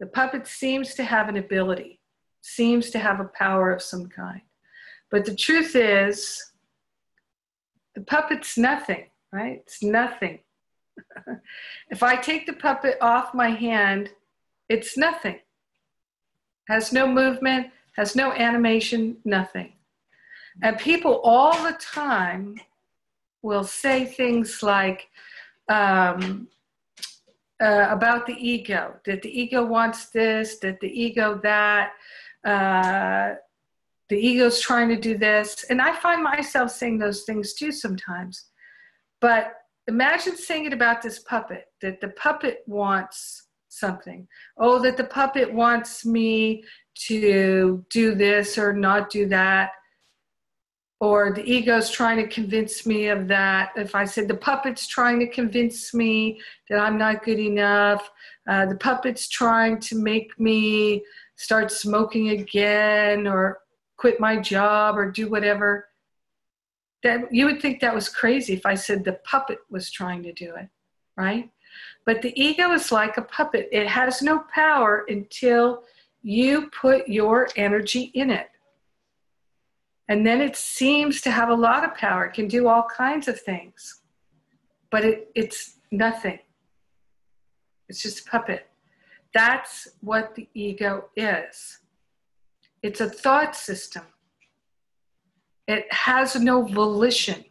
The puppet seems to have an ability, seems to have a power of some kind. But the truth is, the puppet's nothing, right? It's nothing. If I take the puppet off my hand, it's nothing. Has no movement, has no animation, nothing. And people all the time will say things like about the ego, that the ego wants this, that the ego that, the ego's trying to do this. And I find myself saying those things too sometimes. But imagine saying it about this puppet, that the puppet wants something. Oh, that the puppet wants me to do this or not do that. Or the ego's trying to convince me of that. If I said the puppet's trying to convince me that I'm not good enough, the puppet's trying to make me start smoking again or quit my job or do whatever, that you would think that was crazy if I said the puppet was trying to do it, right? But the ego is like a puppet. It has no power until you put your energy in it. And then it seems to have a lot of power. It can do all kinds of things. But it's nothing. It's just a puppet. That's what the ego is. It's a thought system. It has no volition.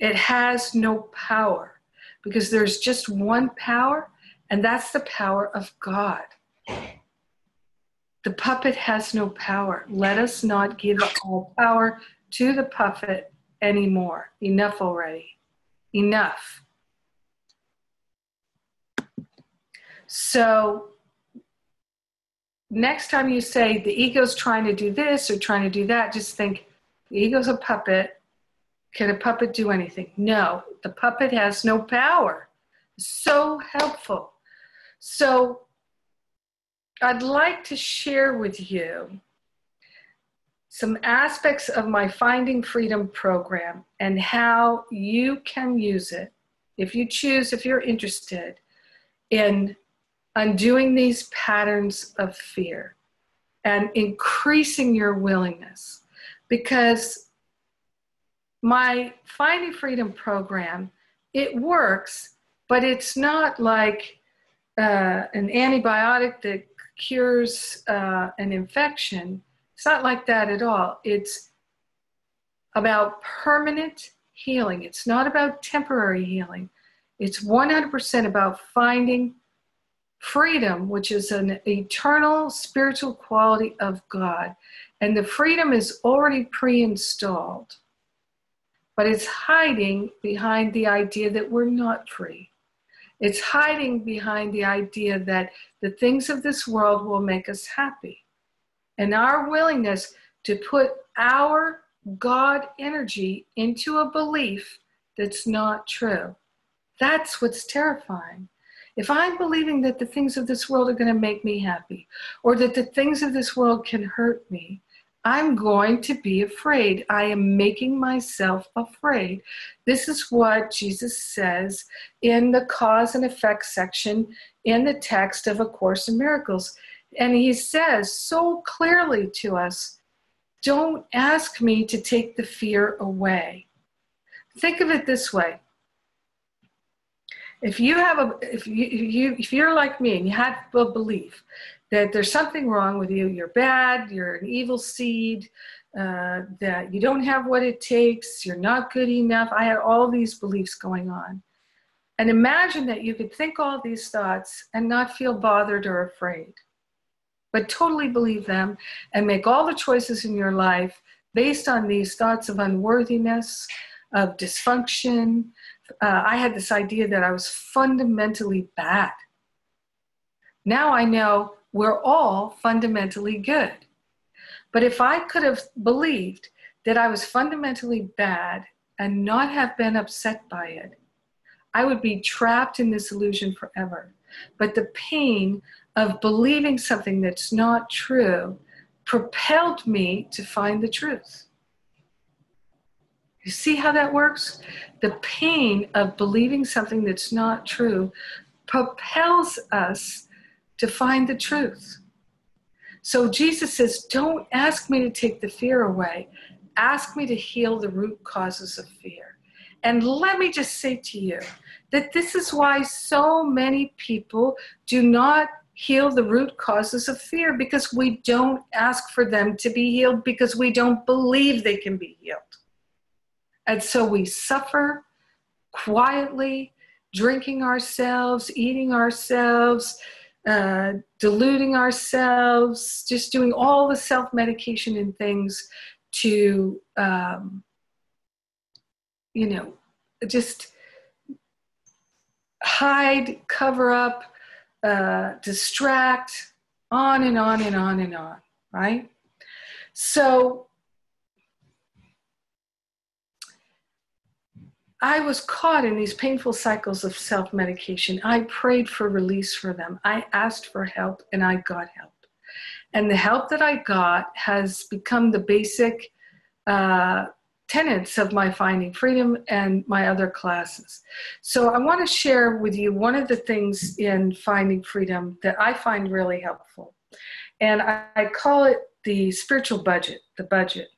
It has no power. Because there's just one power, and that's the power of God. The puppet has no power. Let us not give all power to the puppet anymore. Enough already. Enough. So next time you say the ego's trying to do this or trying to do that, just think the ego's a puppet. Can a puppet do anything? No, the puppet has no power. So helpful. So I'd like to share with you some aspects of my Finding Freedom program and how you can use it, if you choose, if you're interested, in undoing these patterns of fear and increasing your willingness. Because my Finding Freedom program, it works, but it's not like an antibiotic that cures an infection. It's not like that at all. It's about permanent healing. It's not about temporary healing. It's 100% about finding freedom, which is an eternal spiritual quality of God. And the freedom is already pre-installed, but it's hiding behind the idea that we're not free. It's hiding behind the idea that the things of this world will make us happy. And our willingness to put our God energy into a belief that's not true. That's what's terrifying. If I'm believing that the things of this world are going to make me happy, or that the things of this world can hurt me, I'm going to be afraid. I am making myself afraid. This is what Jesus says in the cause and effect section in the text of A Course in Miracles. And he says so clearly to us, don't ask me to take the fear away. Think of it this way. If you're like me and you have a belief that there's something wrong with you, you're bad, you're an evil seed, that you don't have what it takes, you're not good enough. I had all these beliefs going on. And imagine that you could think all these thoughts and not feel bothered or afraid, but totally believe them and make all the choices in your life based on these thoughts of unworthiness, of dysfunction. I had this idea that I was fundamentally bad. Now I know we're all fundamentally good. But if I could have believed that I was fundamentally bad and not have been upset by it, I would be trapped in this illusion forever. But the pain of believing something that's not true propelled me to find the truth. You see how that works? The pain of believing something that's not true propels us to find the truth. So Jesus says, don't ask me to take the fear away. Ask me to heal the root causes of fear. And let me just say to you that this is why so many people do not heal the root causes of fear, because we don't ask for them to be healed, because we don't believe they can be healed. And so we suffer quietly, drinking ourselves, eating ourselves, deluding ourselves, just doing all the self-medication and things to, just hide, cover up, distract, on and on and on and on, right? So I was caught in these painful cycles of self-medication. I prayed for release for them. I asked for help and I got help. And the help that I got has become the basic tenets of my Finding Freedom and my other classes. So I want to share with you one of the things in Finding Freedom that I find really helpful. And I call it the spiritual budget, the budget.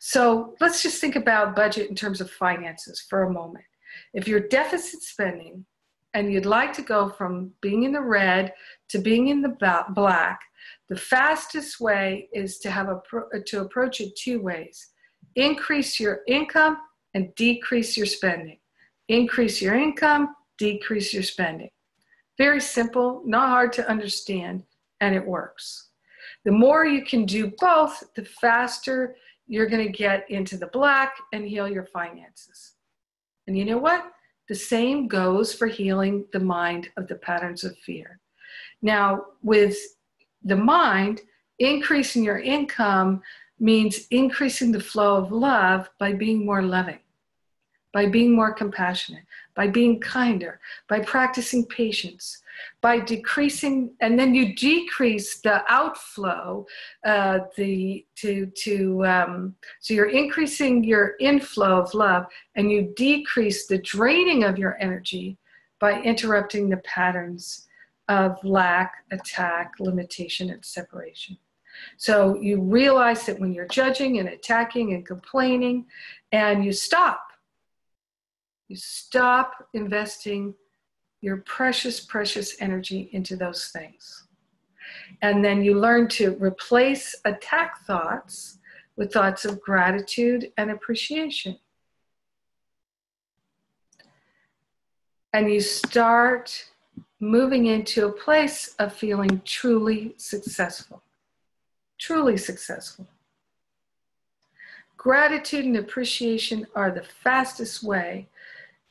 So let's just think about budget in terms of finances for a moment. If you're deficit spending and you'd like to go from being in the red to being in the black, the fastest way is to approach it two ways. Increase your income and decrease your spending. Increase your income, decrease your spending. Very simple, not hard to understand, and it works. The more you can do both, the faster you're going to get into the black and heal your finances. And you know what? The same goes for healing the mind of the patterns of fear. Now, with the mind, increasing your income means increasing the flow of love by being more loving. by being more compassionate, by being kinder, by practicing patience, by decreasing, and then you decrease the outflow, so you're increasing your inflow of love, and you decrease the draining of your energy by interrupting the patterns of lack, attack, limitation, and separation. So you realize that when you're judging and attacking and complaining, and you stop investing your precious, precious energy into those things. And then you learn to replace attack thoughts with thoughts of gratitude and appreciation. And you start moving into a place of feeling truly successful. Truly successful. Gratitude and appreciation are the fastest way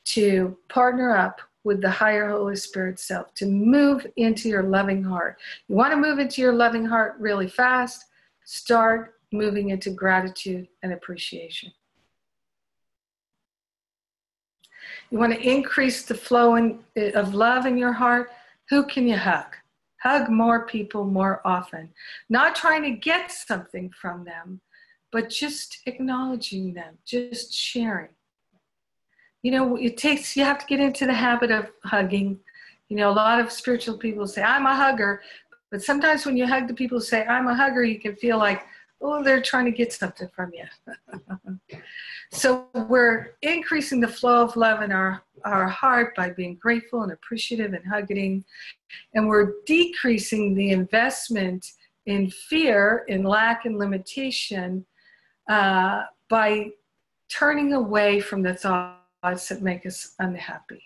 to partner up with the higher Holy Spirit self, to move into your loving heart. You want to move into your loving heart really fast, start moving into gratitude and appreciation. You want to increase the flow of love in your heart. Who can you hug? Hug more people more often. Not trying to get something from them, but just acknowledging them, just sharing. You know, you have to get into the habit of hugging. You know, a lot of spiritual people say, I'm a hugger. But sometimes when you hug the people who say, I'm a hugger, you can feel like, oh, they're trying to get something from you. So we're increasing the flow of love in our heart by being grateful and appreciative and hugging. And we're decreasing the investment in fear, in lack and limitation by turning away from the thoughts that make us unhappy.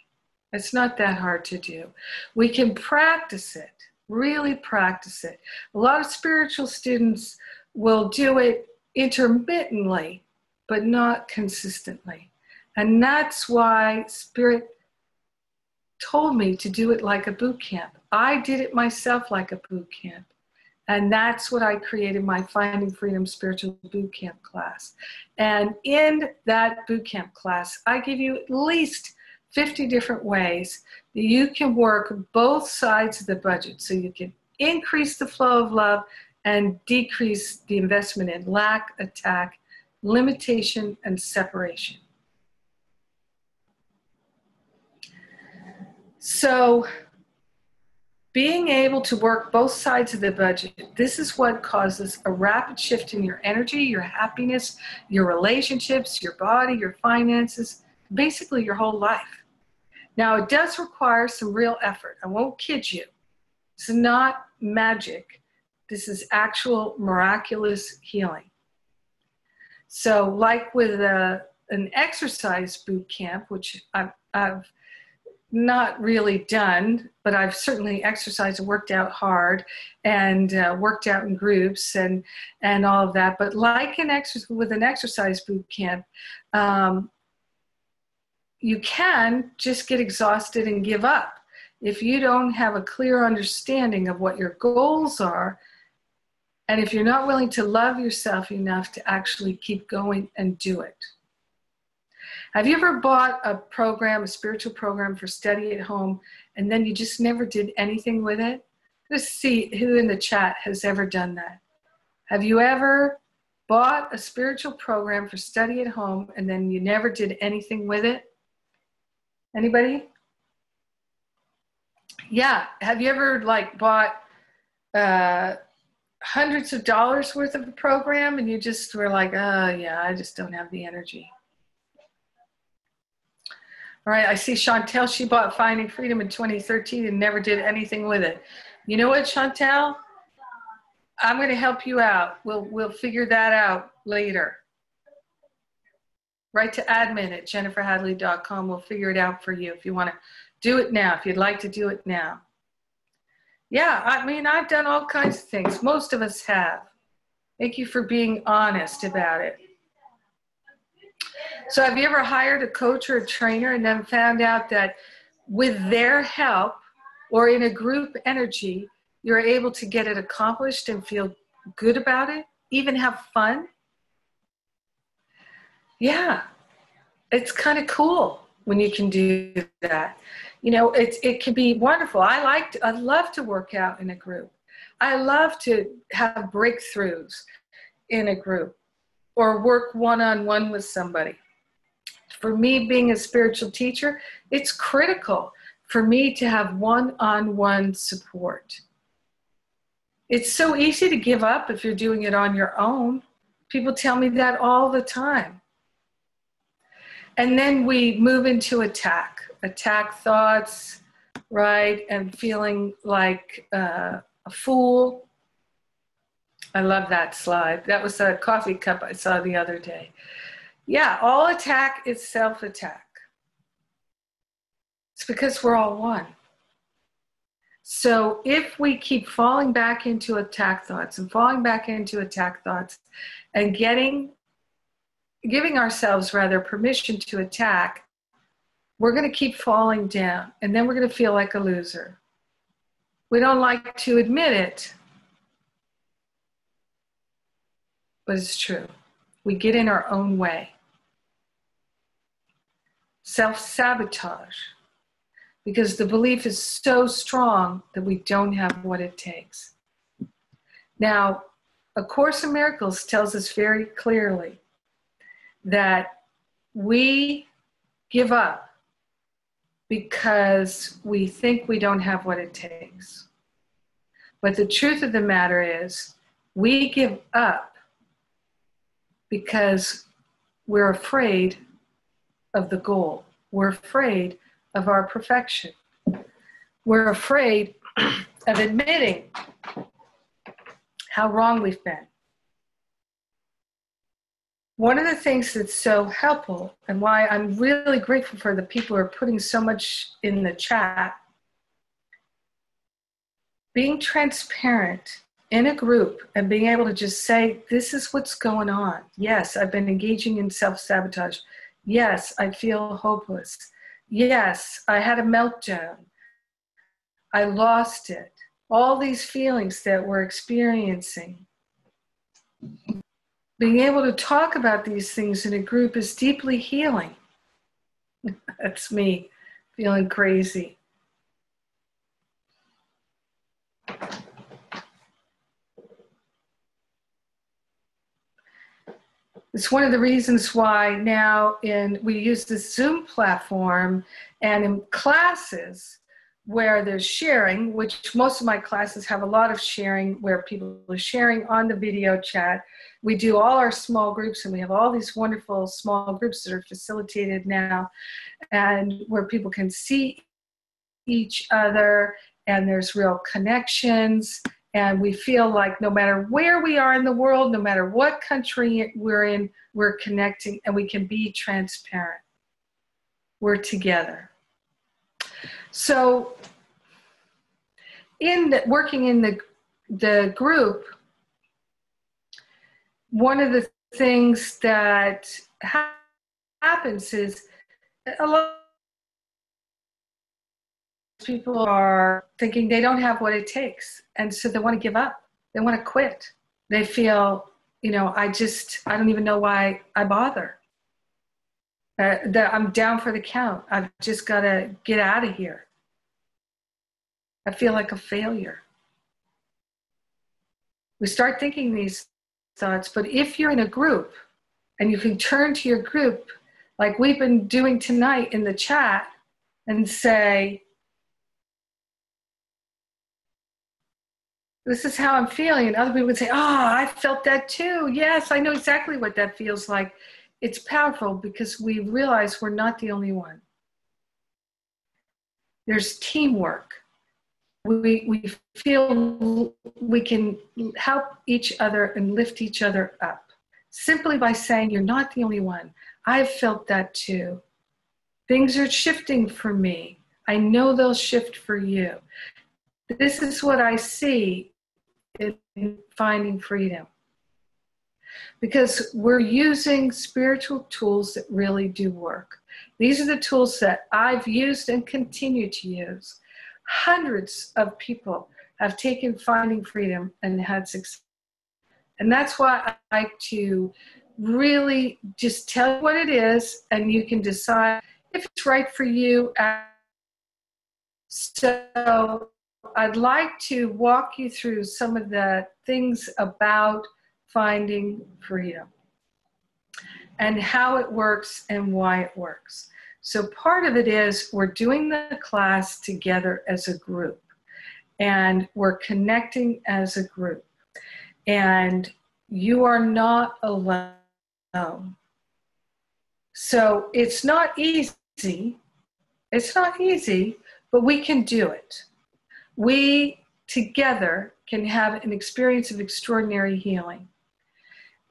It's not that hard to do. We can practice it, really practice it. A lot of spiritual students will do it intermittently, but not consistently. And that's why Spirit told me to do it like a boot camp. I did it myself like a boot camp. And that's what I created my Finding Freedom Spiritual Boot Camp class. And in that boot camp class, I give you at least 50 different ways that you can work both sides of the budget. So you can increase the flow of love and decrease the investment in lack, attack, limitation, and separation. So being able to work both sides of the budget, this is what causes a rapid shift in your energy, your happiness, your relationships, your body, your finances, basically your whole life. Now, it does require some real effort. I won't kid you. It's not magic. This is actual miraculous healing. So like with an exercise boot camp, which I've not really done, but I've certainly exercised and worked out hard and worked out in groups and all of that. But like with an exercise boot camp, you can just get exhausted and give up. If you don't have a clear understanding of what your goals are, and if you're not willing to love yourself enough to actually keep going and do it. Have you ever bought a program, a spiritual program for study at home, and then you just never did anything with it? Let's see who in the chat has ever done that. Have you ever bought a spiritual program for study at home and then you never did anything with it? Anybody? Yeah. Have you ever bought hundreds of dollars worth of a program and you just were like, oh yeah, I just don't have the energy. All right, I see Chantel, she bought Finding Freedom in 2013 and never did anything with it. You know what, Chantel? I'm going to help you out. We'll figure that out later. Write to admin@jenniferhadley.com. We'll figure it out for you if you want to do it now, if you'd like to do it now. Yeah, I mean, I've done all kinds of things. Most of us have. Thank you for being honest about it. So have you ever hired a coach or a trainer and then found out that with their help or in a group energy, you're able to get it accomplished and feel good about it, even have fun? Yeah. it's kind of cool when you can do that. You know, it can be wonderful. I love to work out in a group. I love to have breakthroughs in a group or work one-on-one with somebody. For me, being a spiritual teacher, it's critical for me to have one-on-one support. It's so easy to give up if you're doing it on your own. People tell me that all the time. And then we move into attack thoughts, right? And feeling like a fool. I love that slide. That was a coffee cup I saw the other day. Yeah, all attack is self-attack. It's because we're all one. So if we keep falling back into attack thoughts and falling back into attack thoughts and giving ourselves rather permission to attack, we're going to keep falling down, and then we're going to feel like a loser. We don't like to admit it, but it's true. We get in our own way. Self-sabotage, because the belief is so strong that we don't have what it takes. Now, A Course in Miracles tells us very clearly that we give up because we think we don't have what it takes. But the truth of the matter is, we give up because we're afraid of the goal. We're afraid of our perfection. We're afraid of admitting how wrong we've been. One of the things that's so helpful, and why I'm really grateful for the people who are putting so much in the chat, being transparent in a group and being able to just say, this is what's going on. Yes, I've been engaging in self-sabotage. Yes, I feel hopeless. Yes, I had a meltdown. I lost it. All these feelings that we're experiencing. Being able to talk about these things in a group is deeply healing. That's me feeling crazy. It's one of the reasons why now we use the Zoom platform, and in classes where there's sharing, which most of my classes have a lot of sharing where people are sharing on the video chat. We do all our small groups, and we have all these wonderful small groups that are facilitated now, and where people can see each other, and there's real connections. And we feel like no matter where we are in the world, no matter what country we're in, we're connecting, and we can be transparent. We're together. So working in the group, one of the things that happens is a lot of people are thinking they don't have what it takes. And so they want to give up. They want to quit. They feel, I don't even know why I bother. That I'm down for the count. I've just got to get out of here. I feel like a failure. We start thinking these thoughts, but if you're in a group and you can turn to your group, like we've been doing tonight in the chat, and say, this is how I'm feeling. And other people would say, I felt that too. Yes, I know exactly what that feels like. It's powerful because we realize we're not the only one. There's teamwork. We feel we can help each other and lift each other up simply by saying, you're not the only one. I've felt that too. Things are shifting for me. I know they'll shift for you. This is what I see in finding freedom. Because we're using spiritual tools that really do work. These are the tools that I've used and continue to use. Hundreds of people have taken Finding Freedom and had success. And that's why I like to really just tell you what it is, and you can decide if it's right for you. So I'd like to walk you through some of the things about finding freedom and how it works and why it works. So part of it is we're doing the class together as a group, and we're connecting as a group, and you are not alone. So it's not easy. It's not easy, but we can do it. We together can have an experience of extraordinary healing.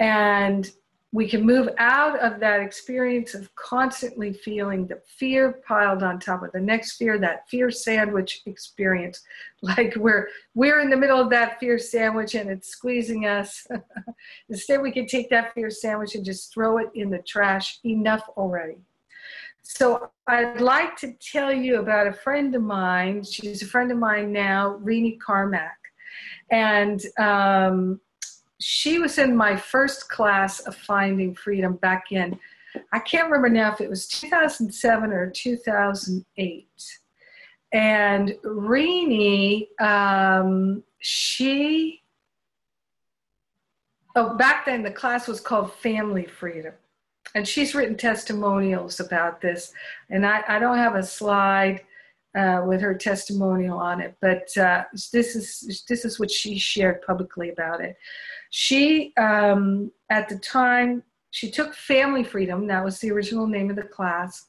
And we can move out of that experience of constantly feeling the fear piled on top of the next fear, that fear sandwich experience. Like we're in the middle of that fear sandwich and it's squeezing us. Instead, we can take that fear sandwich and just throw it in the trash. Enough already. So I'd like to tell you about a friend of mine. She's a friend of mine now, Rini Carmack. And she was in my first class of Finding Freedom back in, I can't remember now if it was 2007 or 2008. And Rini, back then the class was called Family Freedom. And she's written testimonials about this. And I don't have a slide with her testimonial on it, but this is what she shared publicly about it. She, at the time, she took Family Freedom, that was the original name of the class,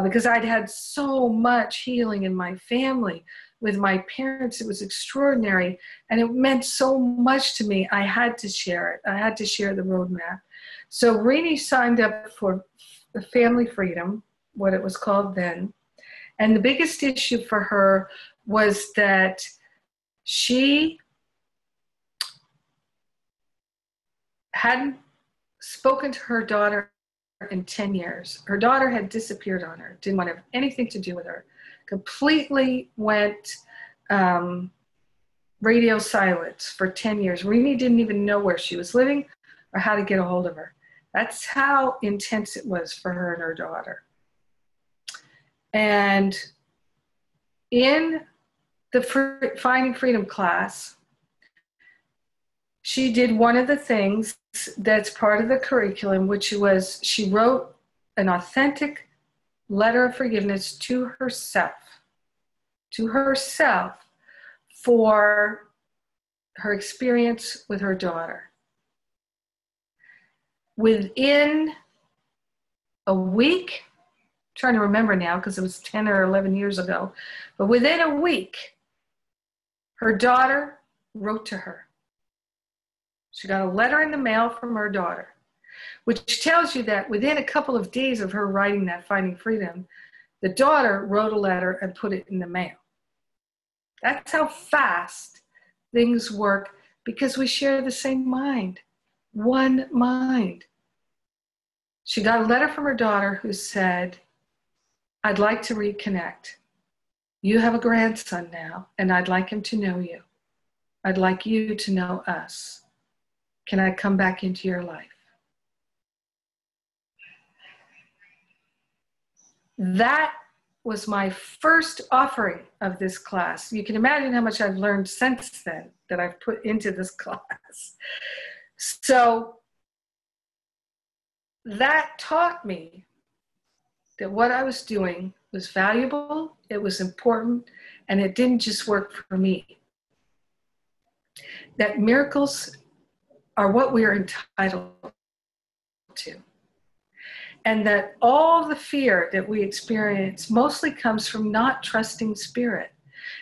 because I'd had so much healing in my family with my parents. It was extraordinary, and it meant so much to me. I had to share it. I had to share the roadmap. So Rini signed up for Family Freedom, what it was called then. And the biggest issue for her was that she hadn't spoken to her daughter in 10 years. Her daughter had disappeared on her, didn't want to have anything to do with her, completely went radio silence for 10 years. Rini didn't even know where she was living or how to get a hold of her. That's how intense it was for her and her daughter. And in the Finding Freedom class, she did one of the things that's part of the curriculum, which was she wrote an authentic letter of forgiveness to herself for her experience with her daughter. Within a week, I'm trying to remember now because it was 10 or 11 years ago, but within a week, her daughter wrote to her. She got a letter in the mail from her daughter, which tells you that within a couple of days of her writing that Finding Freedom, the daughter wrote a letter and put it in the mail. That's how fast things work, because we share the same mind, one mind. She got a letter from her daughter who said, "I'd like to reconnect. You have a grandson now, and I'd like him to know you. I'd like you to know us. Can I come back into your life?" That was my first offering of this class. You can imagine how much I've learned since then that I've put into this class. So that taught me that what I was doing was valuable, it was important, and it didn't just work for me. That miracles are what we are entitled to. And that all the fear that we experience mostly comes from not trusting spirit.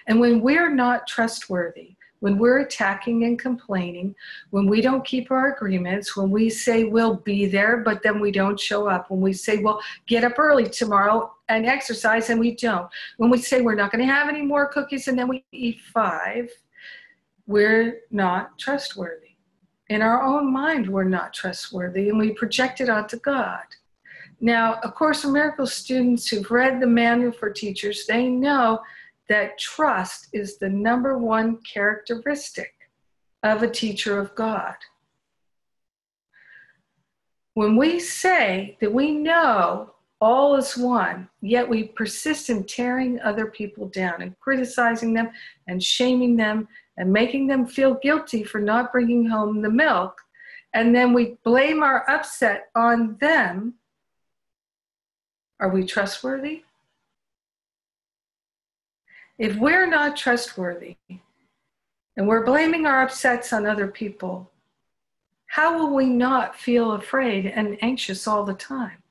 And when we're not trustworthy, when we're attacking and complaining, when we don't keep our agreements, when we say we'll be there, but then we don't show up, when we say, well, get up early tomorrow and exercise, and we don't, when we say we're not going to have any more cookies and then we eat 5, we're not trustworthy. In our own mind, we're not trustworthy, and we project it onto God. Now, of course, Miracles students who've read the manual for teachers, they know that trust is the number one characteristic of a teacher of God. When we say that we know all is one, yet we persist in tearing other people down and criticizing them and shaming them and making them feel guilty for not bringing home the milk, and then we blame our upset on them, are we trustworthy? If we're not trustworthy and we're blaming our upsets on other people, how will we not feel afraid and anxious all the time?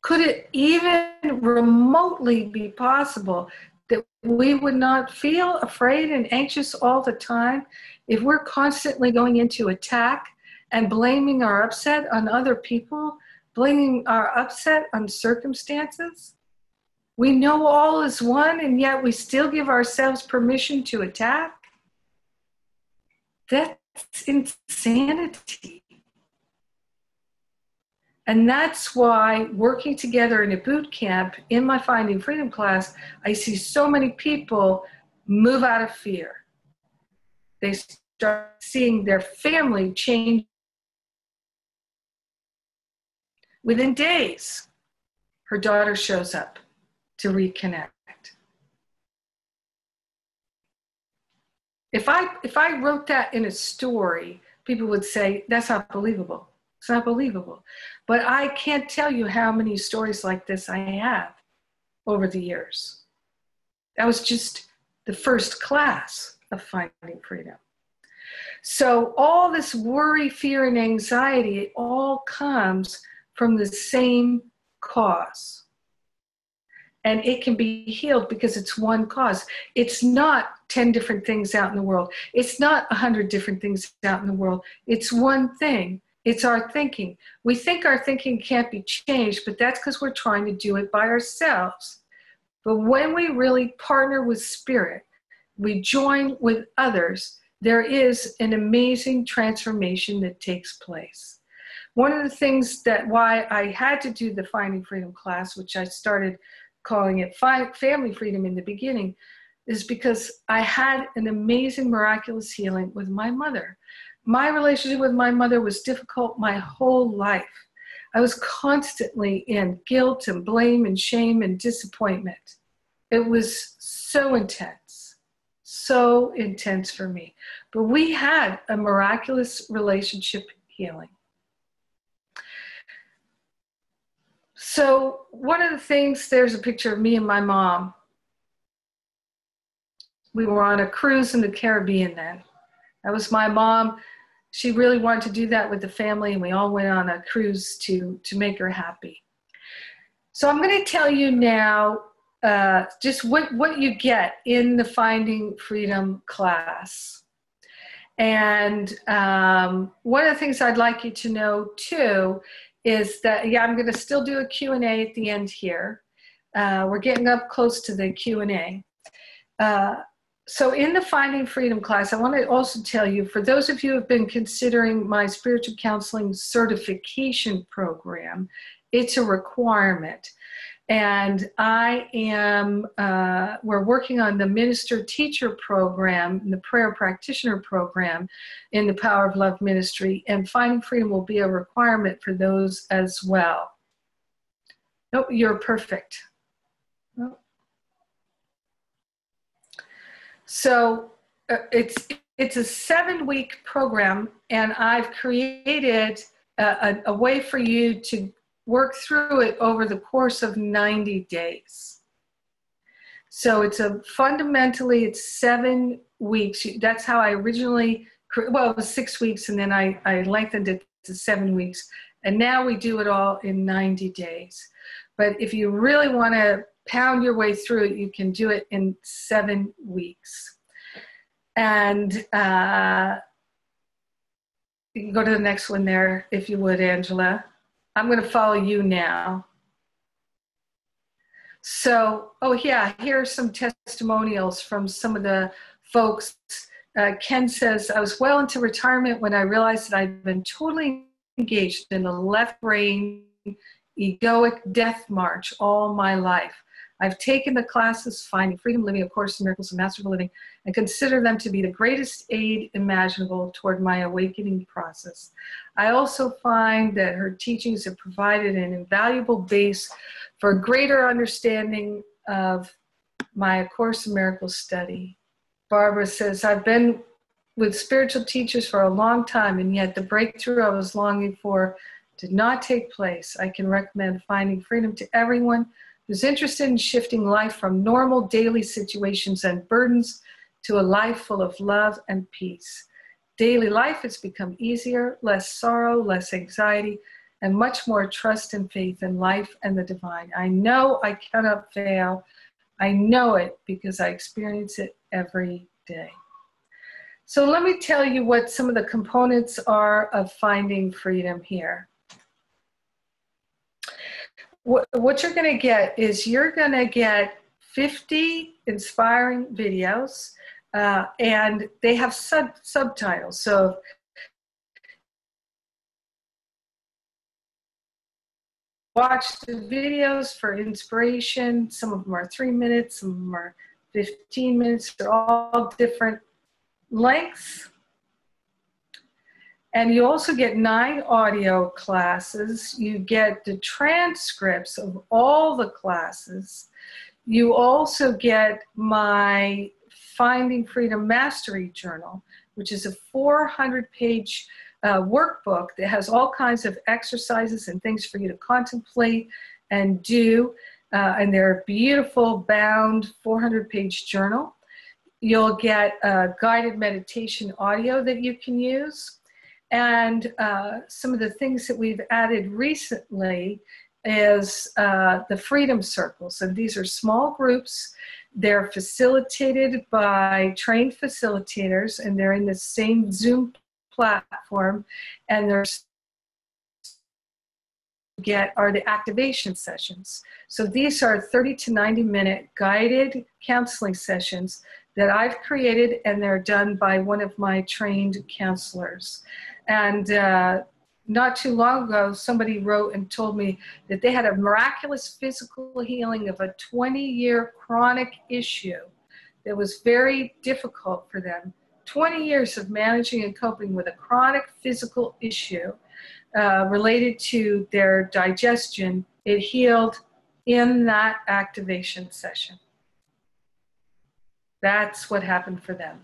Could it even remotely be possible that we would not feel afraid and anxious all the time if we're constantly going into attack and blaming our upset on other people, blaming our upset on circumstances? We know all is one, and yet we still give ourselves permission to attack? That's insanity. And that's why working together in a boot camp, in my Finding Freedom class, I see so many people move out of fear. They start seeing their family change. Within days, her daughter shows up to reconnect. If I wrote that in a story, people would say, that's not believable. It's not believable. But I can't tell you how many stories like this I have over the years. That was just the first class of Finding Freedom. So all this worry, fear, and anxiety, it all comes from the same cause. And it can be healed because it's one cause. It's not 10 different things out in the world. It's not 100 different things out in the world. It's one thing. It's our thinking. We think our thinking can't be changed, but that's because we're trying to do it by ourselves. But when we really partner with Spirit, we join with others, there is an amazing transformation that takes place. One of the things that why I had to do the Finding Freedom class, which I started calling it Family Freedom in the beginning, is because I had an amazing miraculous healing with my mother. My relationship with my mother was difficult my whole life. I was constantly in guilt and blame and shame and disappointment. It was so intense for me. But we had a miraculous relationship healing. So one of the things, there's a picture of me and my mom. We were on a cruise in the Caribbean then. That was my mom. She really wanted to do that with the family, and we all went on a cruise to make her happy. So I'm going to tell you now just what you get in the Finding Freedom class. And one of the things I'd like you to know too is that, yeah, I'm going to still do a Q&A at the end here. We're getting up close to the Q&A. So in the Finding Freedom class, I want to also tell you, for those of you who have been considering my spiritual counseling certification program, it's a requirement. And I am, we're working on the Minister Teacher program, the Prayer Practitioner program in the Power of Love Ministry, and Finding Freedom will be a requirement for those as well. Nope, you're perfect. Nope. So it's a 7-week program, and I've created a way for you to work through it over the course of 90 days. So fundamentally it's 7 weeks. That's how I originally, well, it was 6 weeks, and then I lengthened it to 7 weeks. And now we do it all in 90 days. But if you really want to pound your way through it, you can do it in 7 weeks. And you can go to the next one there, if you would, Angela. I'm going to follow you now. So, oh yeah, here are some testimonials from some of the folks. Ken says, I was well into retirement when I realized that I'd been totally engaged in the left brain egoic death march all my life. I've taken the classes, Finding Freedom, Living A Course in Miracles, and Masterful Living, and consider them to be the greatest aid imaginable toward my awakening process. I also find that her teachings have provided an invaluable base for a greater understanding of my A Course in Miracles study. Barbara says, I've been with spiritual teachers for a long time, and yet the breakthrough I was longing for did not take place. I can recommend Finding Freedom to everyone who's interested in shifting life from normal daily situations and burdens to a life full of love and peace. Daily life has become easier, less sorrow, less anxiety, and much more trust and faith in life and the divine. I know I cannot fail. I know it because I experience it every day. So let me tell you what some of the components are of Finding Freedom here. What you're going to get is you're going to get 50 inspiring videos, and they have subtitles. So watch the videos for inspiration. Some of them are 3 minutes, some of them are 15 minutes. They're all different lengths. And you also get 9 audio classes. You get the transcripts of all the classes. You also get my Finding Freedom Mastery Journal, which is a 400-page workbook that has all kinds of exercises and things for you to contemplate and do. And they're a beautiful bound 400-page journal. You'll get a guided meditation audio that you can use. And some of the things that we've added recently is the Freedom Circles. And these are small groups. They're facilitated by trained facilitators, and they're in the same Zoom platform. And there's are the activation sessions. So these are 30 to 90-minute guided counseling sessions that I've created, and they're done by one of my trained counselors. And not too long ago, somebody wrote and told me that they had a miraculous physical healing of a 20-year chronic issue that was very difficult for them. 20 years of managing and coping with a chronic physical issue related to their digestion. It healed in that activation session. That's what happened for them.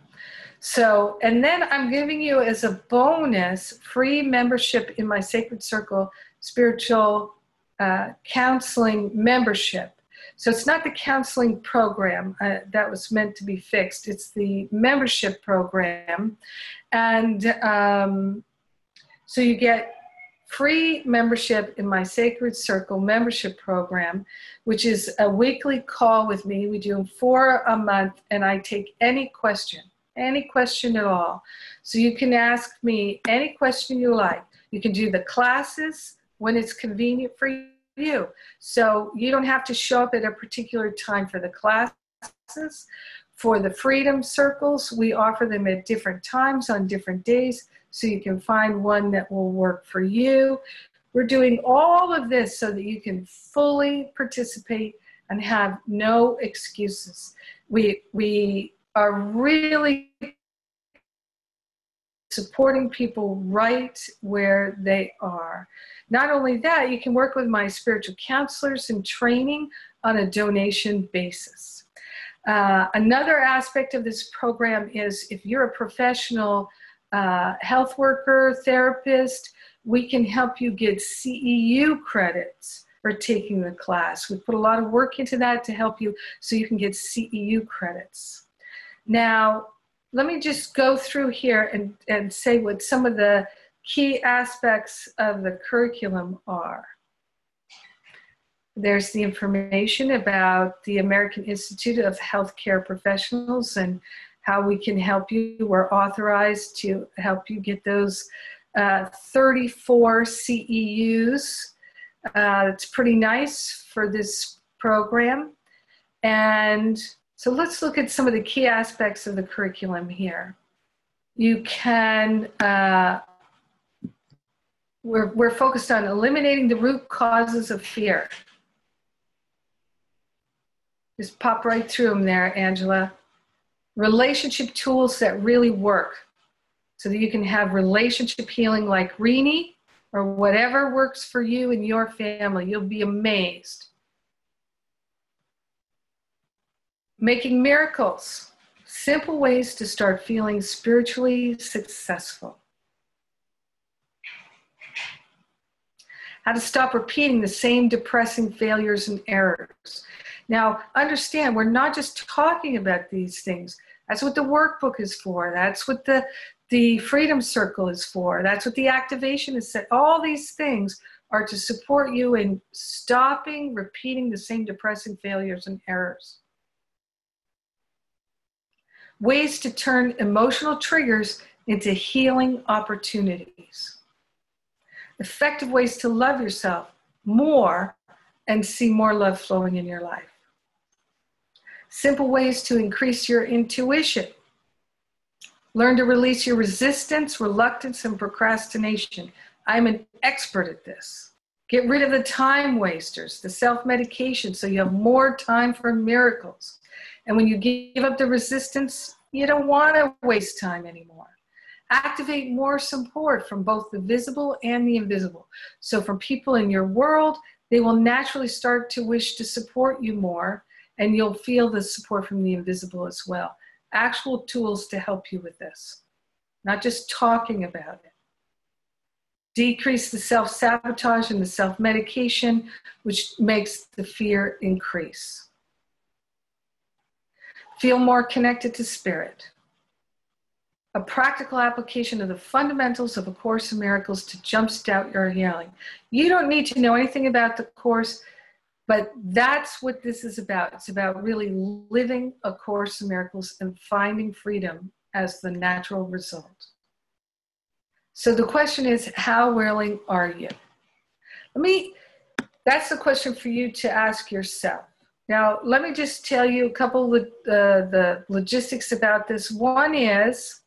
So, and then I'm giving you as a bonus free membership in my Sacred Circle Spiritual Counseling membership. So it's not the counseling program that was meant to be fixed. It's the membership program. And so you get free membership in my Sacred Circle membership program, which is a weekly call with me. We do them 4 a month, and I take any question at all. So you can ask me any question you like. You can do the classes when it's convenient for you. So you don't have to show up at a particular time for the classes. For the Freedom Circles, we offer them at different times on different days, so you can find one that will work for you. We're doing all of this so that you can fully participate and have no excuses. We are really supporting people right where they are. Not only that, you can work with my spiritual counselors in training on a donation basis. Another aspect of this program is if you're a professional health worker, therapist, we can help you get CEU credits for taking the class. We put a lot of work into that to help you so you can get CEU credits. Now, let me just go through here and say what some of the key aspects of the curriculum are. There's the information about the American Institute of Healthcare Professionals and how we can help you. We're authorized to help you get those 34 CEUs. It's pretty nice for this program. And so let's look at some of the key aspects of the curriculum here. You can, we're focused on eliminating the root causes of fear. Just pop right through them there, Angela. Relationship tools that really work so that you can have relationship healing like Rini or whatever works for you and your family. You'll be amazed. Making miracles. Simple ways to start feeling spiritually successful. How to stop repeating the same depressing failures and errors. Now, understand, we're not just talking about these things. That's what the workbook is for. That's what the Freedom Circle is for. That's what the activation is set. All these things are to support you in stopping repeating the same depressing failures and errors. Ways to turn emotional triggers into healing opportunities. Effective ways to love yourself more and see more love flowing in your life. Simple ways to increase your intuition. Learn to release your resistance, reluctance, and procrastination. I'm an expert at this. Get rid of the time wasters, the self-medication, so you have more time for miracles. And when you give up the resistance, you don't want to waste time anymore. Activate more support from both the visible and the invisible. So from people in your world, they will naturally start to wish to support you more, and you'll feel the support from the invisible as well. Actual tools to help you with this, not just talking about it. Decrease the self-sabotage and the self-medication, which makes the fear increase. Feel more connected to spirit. A practical application of the fundamentals of A Course in Miracles to jumpstart your healing. You don't need to know anything about the Course, but that's what this is about. It's about really living A Course in Miracles and finding freedom as the natural result. So the question is, how willing are you? That's the question for you to ask yourself. Now, let me just tell you a couple of the logistics about this. One is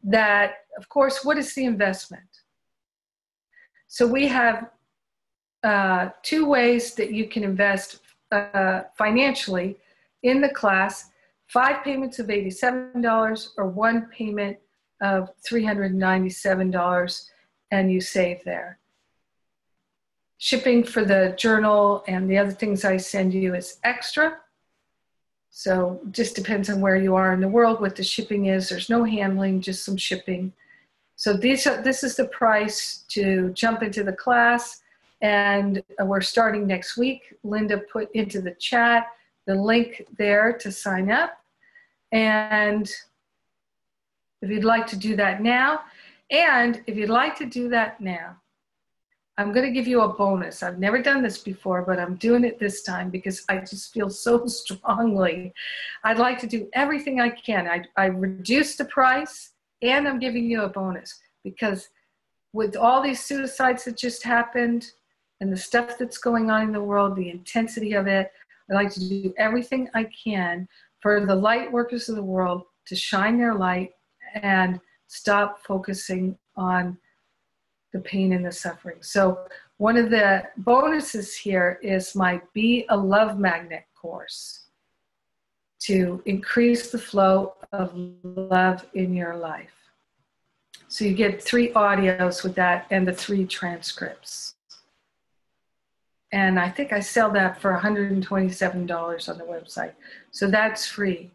that, of course, what is the investment? So we have 2 ways that you can invest financially in the class: 5 payments of $87 or 1 payment of $397, and you save there. Shipping for the journal and the other things I send you is extra. So just depends on where you are in the world, what the shipping is. There's no handling, just some shipping. So this is the price to jump into the class. And we're starting next week. Linda put into the chat the link there to sign up. And if you'd like to do that now, I'm going to give you a bonus. I've never done this before, but I'm doing it this time because I just feel so strongly. I'd like to do everything I can. I reduced the price, and I'm giving you a bonus because with all these suicides that just happened and the stuff that's going on in the world, the intensity of it, I'd like to do everything I can for the light workers of the world to shine their light and stop focusing on the pain and the suffering. So one of the bonuses here is my Be a Love Magnet course to increase the flow of love in your life. So you get 3 audios with that and the 3 transcripts. And I think I sell that for $127 on the website. So that's free.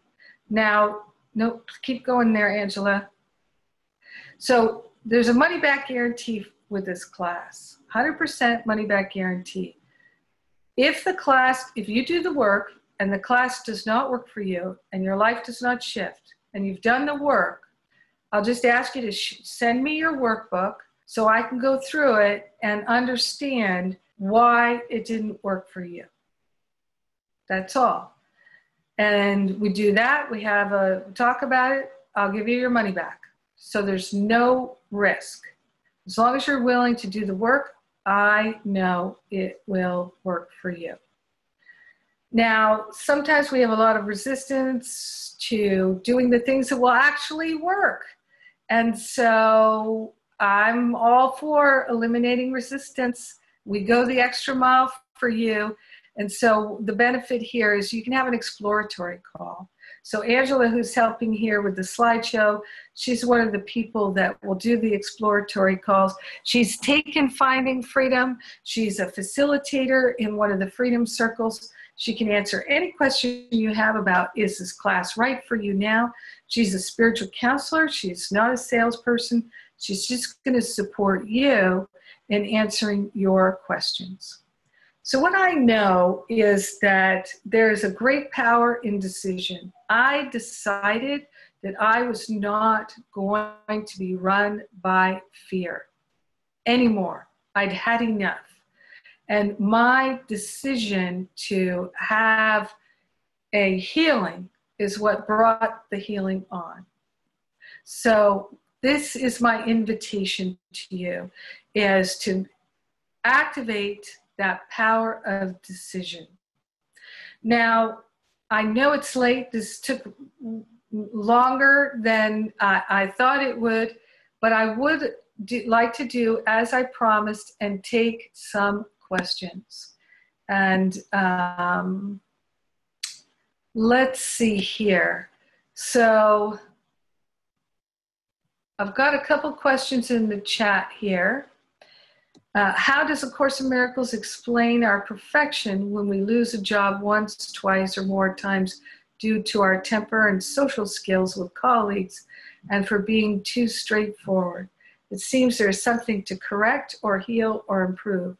Now, nope, keep going there, Angela. So there's a money-back guarantee with this class, 100% money-back guarantee. If you do the work and the class does not work for you and your life does not shift and you've done the work, I'll just ask you to send me your workbook so I can go through it and understand why it didn't work for you. That's all. And we do that. We have a talk about it. I'll give you your money back. So there's no risk. As long as you're willing to do the work, I know it will work for you. Now, sometimes we have a lot of resistance to doing the things that will actually work. And so I'm all for eliminating resistance. We go the extra mile for you. And so the benefit here is you can have an exploratory call. So Angela, who's helping here with the slideshow, she's one of the people that will do the exploratory calls. She's taken Finding Freedom. She's a facilitator in one of the Freedom Circles. She can answer any question you have about, is this class right for you now? She's a spiritual counselor. She's not a salesperson. She's just going to support you in answering your questions. So what I know is that there is a great power in decision. I decided that I was not going to be run by fear anymore. I'd had enough. And my decision to have a healing is what brought the healing on. So this is my invitation to you, is to activate that power of decision. Now, I know it's late. This took longer than I thought it would, but I would like to do as I promised and take some questions. And let's see here. So I've got a couple questions in the chat here. How does A Course in Miracles explain our perfection when we lose a job once, twice, or more times due to our temper and social skills with colleagues and for being too straightforward? It seems there is something to correct or heal or improve.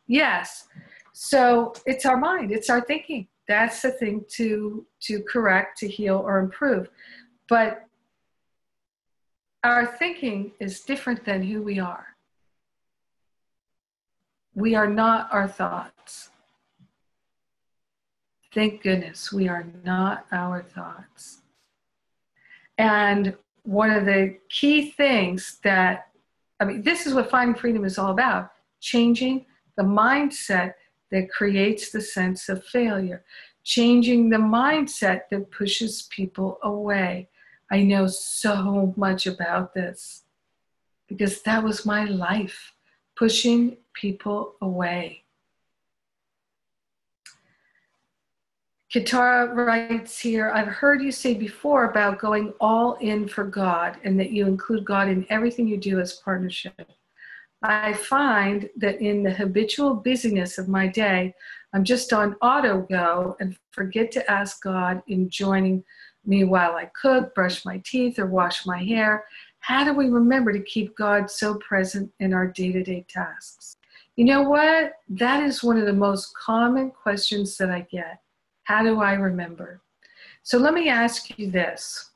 Yes, so it's our mind, it's our thinking. That's the thing to correct, to heal, or improve. But our thinking is different than who we are. We are not our thoughts. Thank goodness we are not our thoughts. And one of the key things that, this is what Finding Freedom is all about, changing the mindset that creates the sense of failure, changing the mindset that pushes people away. I know so much about this because that was my life, pushing people away. Kitara writes here, I've heard you say before about going all in for God and that you include God in everything you do as partnership. I find that in the habitual busyness of my day, I'm just on auto go and forget to ask God in joining me while I cook, brush my teeth, or wash my hair. How do we remember to keep God so present in our day-to-day tasks? You know what? That is one of the most common questions that I get. How do I remember? So let me ask you this.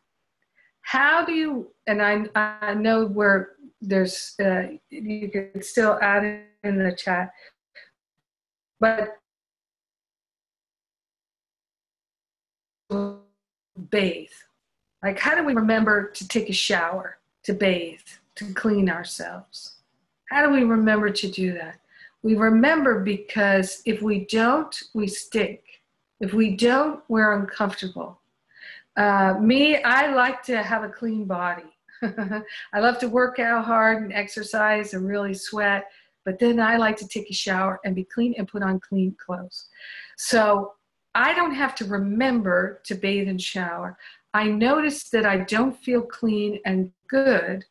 How do you, and I know where there's, you can still add it in the chat, but bathe. Like, how do we remember to take a shower, to bathe, to clean ourselves? How do we remember to do that? We remember because if we don't, we stink. If we don't, we're uncomfortable. I like to have a clean body. I love to work out hard and exercise and really sweat, but then I like to take a shower and be clean and put on clean clothes. So I don't have to remember to bathe and shower. I notice that I don't feel clean and good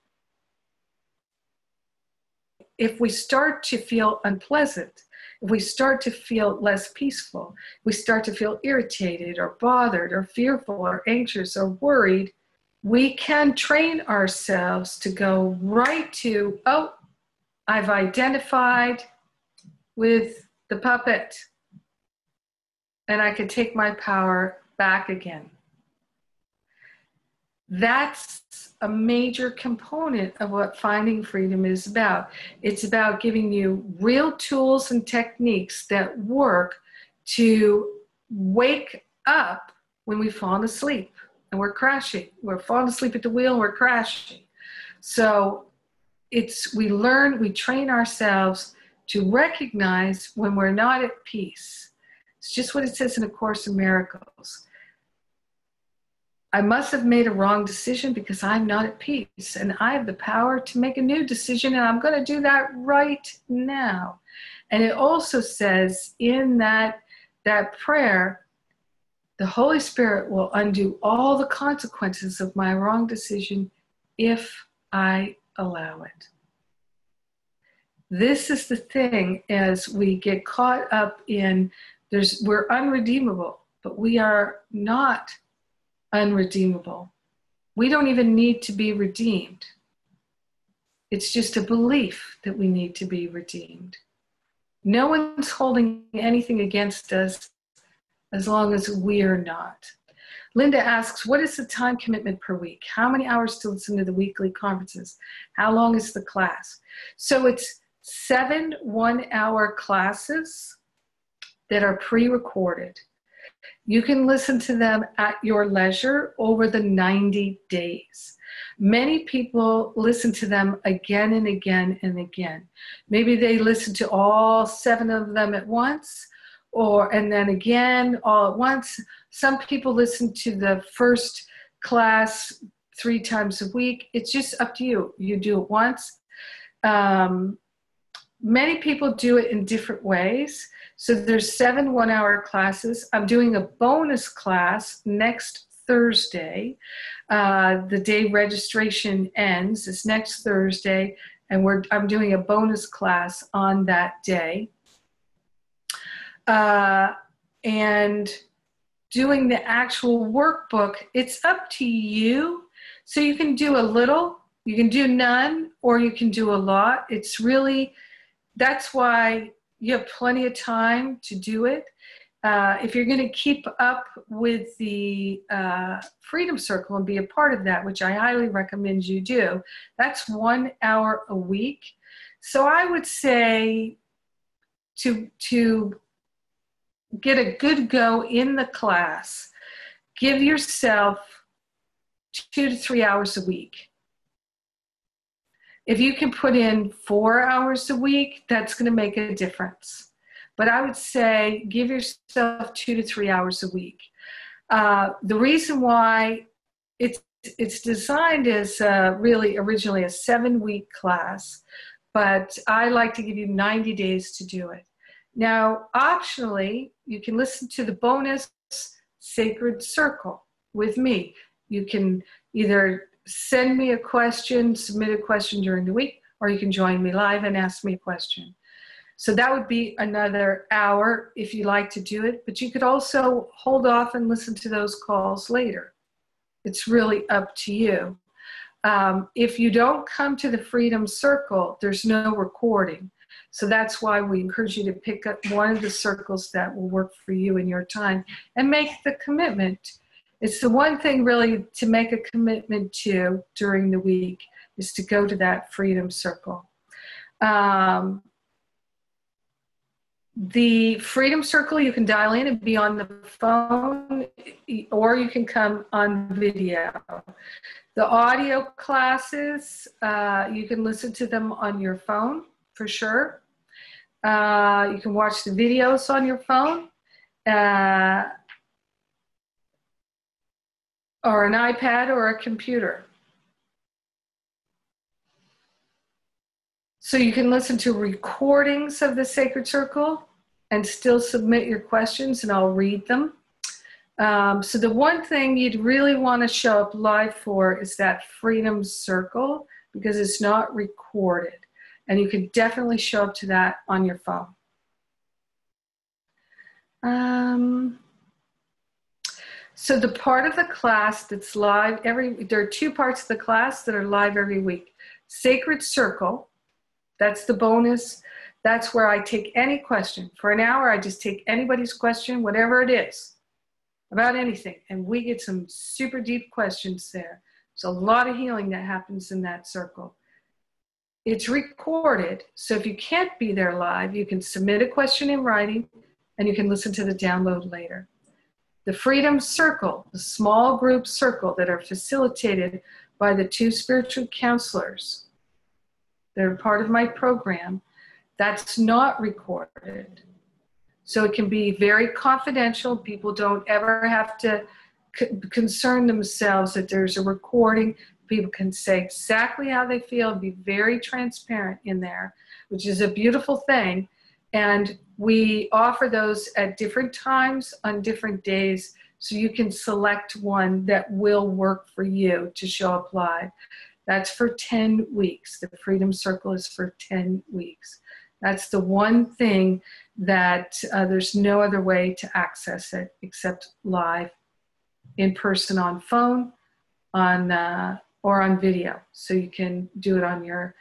if we start to feel unpleasant, if we start to feel less peaceful, we start to feel irritated or bothered or fearful or anxious or worried, we can train ourselves to go right to, oh, I've identified with the puppet and I can take my power back again. That's a major component of what Finding Freedom is about. It's about giving you real tools and techniques that work to wake up when we've fallen asleep and we're crashing. We're falling asleep at the wheel and we're crashing. So we train ourselves to recognize when we're not at peace. It's just what it says in A Course in Miracles. I must have made a wrong decision because I'm not at peace, and I have the power to make a new decision, and I'm going to do that right now. And it also says in that that prayer, the Holy Spirit will undo all the consequences of my wrong decision if I allow it. This is the thing, as we get caught up in, we're unredeemable, but we are not unredeemable. We don't even need to be redeemed. It's just a belief that we need to be redeemed. No one's holding anything against us as long as we're not. Linda asks, what is the time commitment per week? How many hours to listen to the weekly conferences? How long is the class? So it's 7 one-hour classes that are pre-recorded. You can listen to them at your leisure over the 90 days. Many people listen to them again and again and again. Maybe they listen to all 7 of them at once, and then again all at once. Some people listen to the first class 3 times a week. It's just up to you. You do it once. Many people do it in different ways. So there's 7 one-hour classes. I'm doing a bonus class next Thursday. The day registration ends is next Thursday, and I'm doing a bonus class on that day. And doing the actual workbook, it's up to you. So you can do a little, you can do none, or you can do a lot. It's really, that's why you have plenty of time to do it. If you're going to keep up with the Freedom Circle and be a part of that, which I highly recommend you do, that's 1 hour a week. So I would say to get a good go in the class, give yourself 2 to 3 hours a week. If you can put in 4 hours a week, that's going to make a difference. But I would say give yourself 2 to 3 hours a week. The reason why it's designed as really originally a 7-week class, but I like to give you 90 days to do it. Now, optionally, you can listen to the bonus Sacred Circle with me. You can either send me a question, submit a question during the week, or you can join me live and ask me a question. So that would be another hour if you like to do it, but you could also hold off and listen to those calls later. It's really up to you. If you don't come to the Freedom Circle, there's no recording. So that's why we encourage you to pick up one of the circles that will work for you in your time and make the commitment. It's the one thing really to make a commitment to during the week is to go to that Freedom Circle. The Freedom Circle, you can dial in and be on the phone, or you can come on video. The audio classes, you can listen to them on your phone for sure. You can watch the videos on your phone, or an iPad or a computer. So you can listen to recordings of the Sacred Circle and still submit your questions, and I'll read them. So the one thing you'd really want to show up live for is that Freedom Circle, because it's not recorded. And you can definitely show up to that on your phone. So the part of the class that's live there are 2 parts of the class that are live every week. Sacred Circle, that's the bonus. That's where I take any question. For an hour, I just take anybody's question, whatever it is, about anything. And we get some super deep questions there. There's a lot of healing that happens in that circle. It's recorded, so if you can't be there live, you can submit a question in writing and you can listen to the download later. The Freedom Circle, the small group circle that are facilitated by the 2 spiritual counselors, they're part of my program, that's not recorded. So it can be very confidential. People don't ever have to concern themselves that there's a recording. People can say exactly how they feel, be very transparent in there, which is a beautiful thing. And we offer those at different times on different days, so you can select one that will work for you to show up live. That's for 10 weeks. The Freedom Circle is for 10 weeks. That's the one thing that there's no other way to access it except live, in person, on phone, or on video. So you can do it on your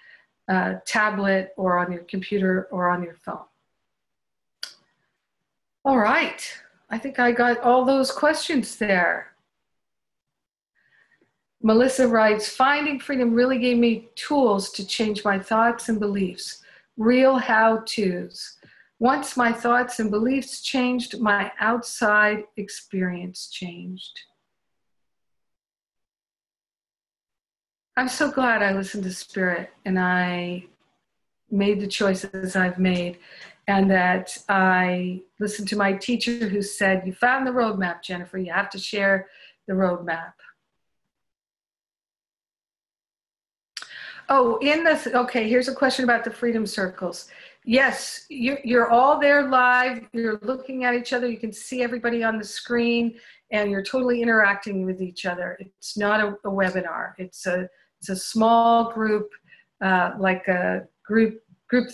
tablet or on your computer or on your phone. All right. I think I got all those questions there. Melissa writes, finding freedom really gave me tools to change my thoughts and beliefs, real how-tos. Once my thoughts and beliefs changed, my outside experience changed. I'm so glad I listened to Spirit and I made the choices I've made, and that I listened to my teacher who said, you found the roadmap, Jennifer, you have to share the roadmap. Oh, okay, here's a question about the Freedom Circles. Yes, you're all there live, you're looking at each other, you can see everybody on the screen, and you're totally interacting with each other. It's not a webinar, it's a small group, like a group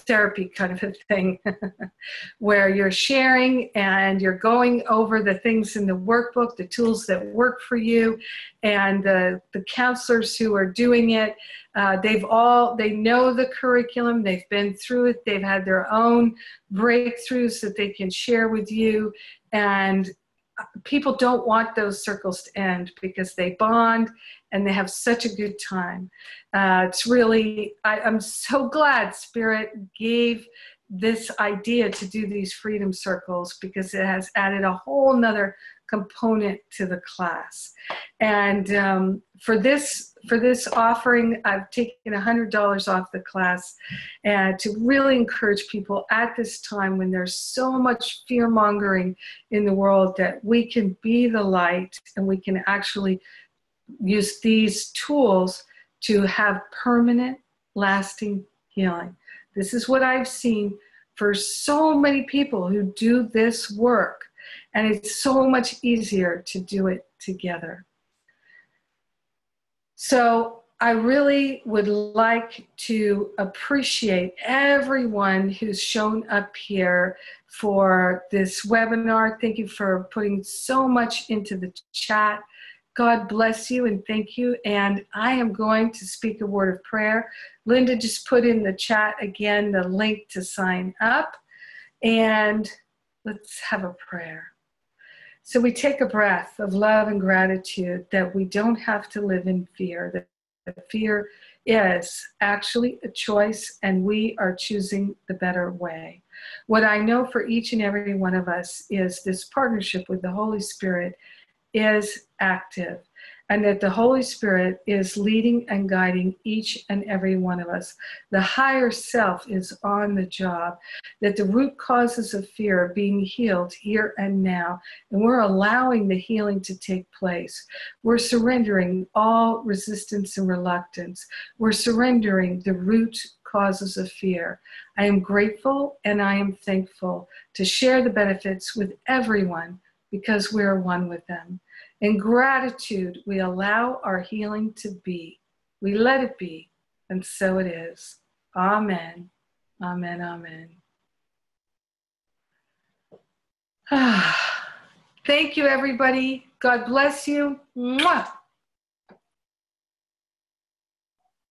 therapy kind of a thing, where you're sharing and you're going over the things in the workbook, the tools that work for you, and the counselors who are doing it, they know the curriculum, they've been through it, they've had their own breakthroughs that they can share with you, and people don't want those circles to end because they bond and they have such a good time. It's really, I'm so glad Spirit gave this idea to do these Freedom Circles, because it has added a whole nother component to the class. And for this offering, I've taken $100 off the class, and to really encourage people at this time when there's so much fear-mongering in the world, that we can be the light and we can actually use these tools to have permanent, lasting healing. This is what I've seen for so many people who do this work, and it's so much easier to do it together. So I really would like to appreciate everyone who's shown up here for this webinar. Thank you for putting so much into the chat. God bless you and thank you. And I am going to speak a word of prayer. Linda just put in the chat again the link to sign up. And let's have a prayer. So we take a breath of love and gratitude that we don't have to live in fear, that fear is actually a choice and we are choosing the better way. What I know for each and every one of us is this partnership with the Holy Spirit is active, and that the Holy Spirit is leading and guiding each and every one of us. The higher self is on the job, that the root causes of fear are being healed here and now, and we're allowing the healing to take place. We're surrendering all resistance and reluctance. We're surrendering the root causes of fear. I am grateful and I am thankful to share the benefits with everyone, because we're one with them. In gratitude, we allow our healing to be. We let it be, and so it is. Amen. Amen. Amen. Thank you, everybody. God bless you. Mwah.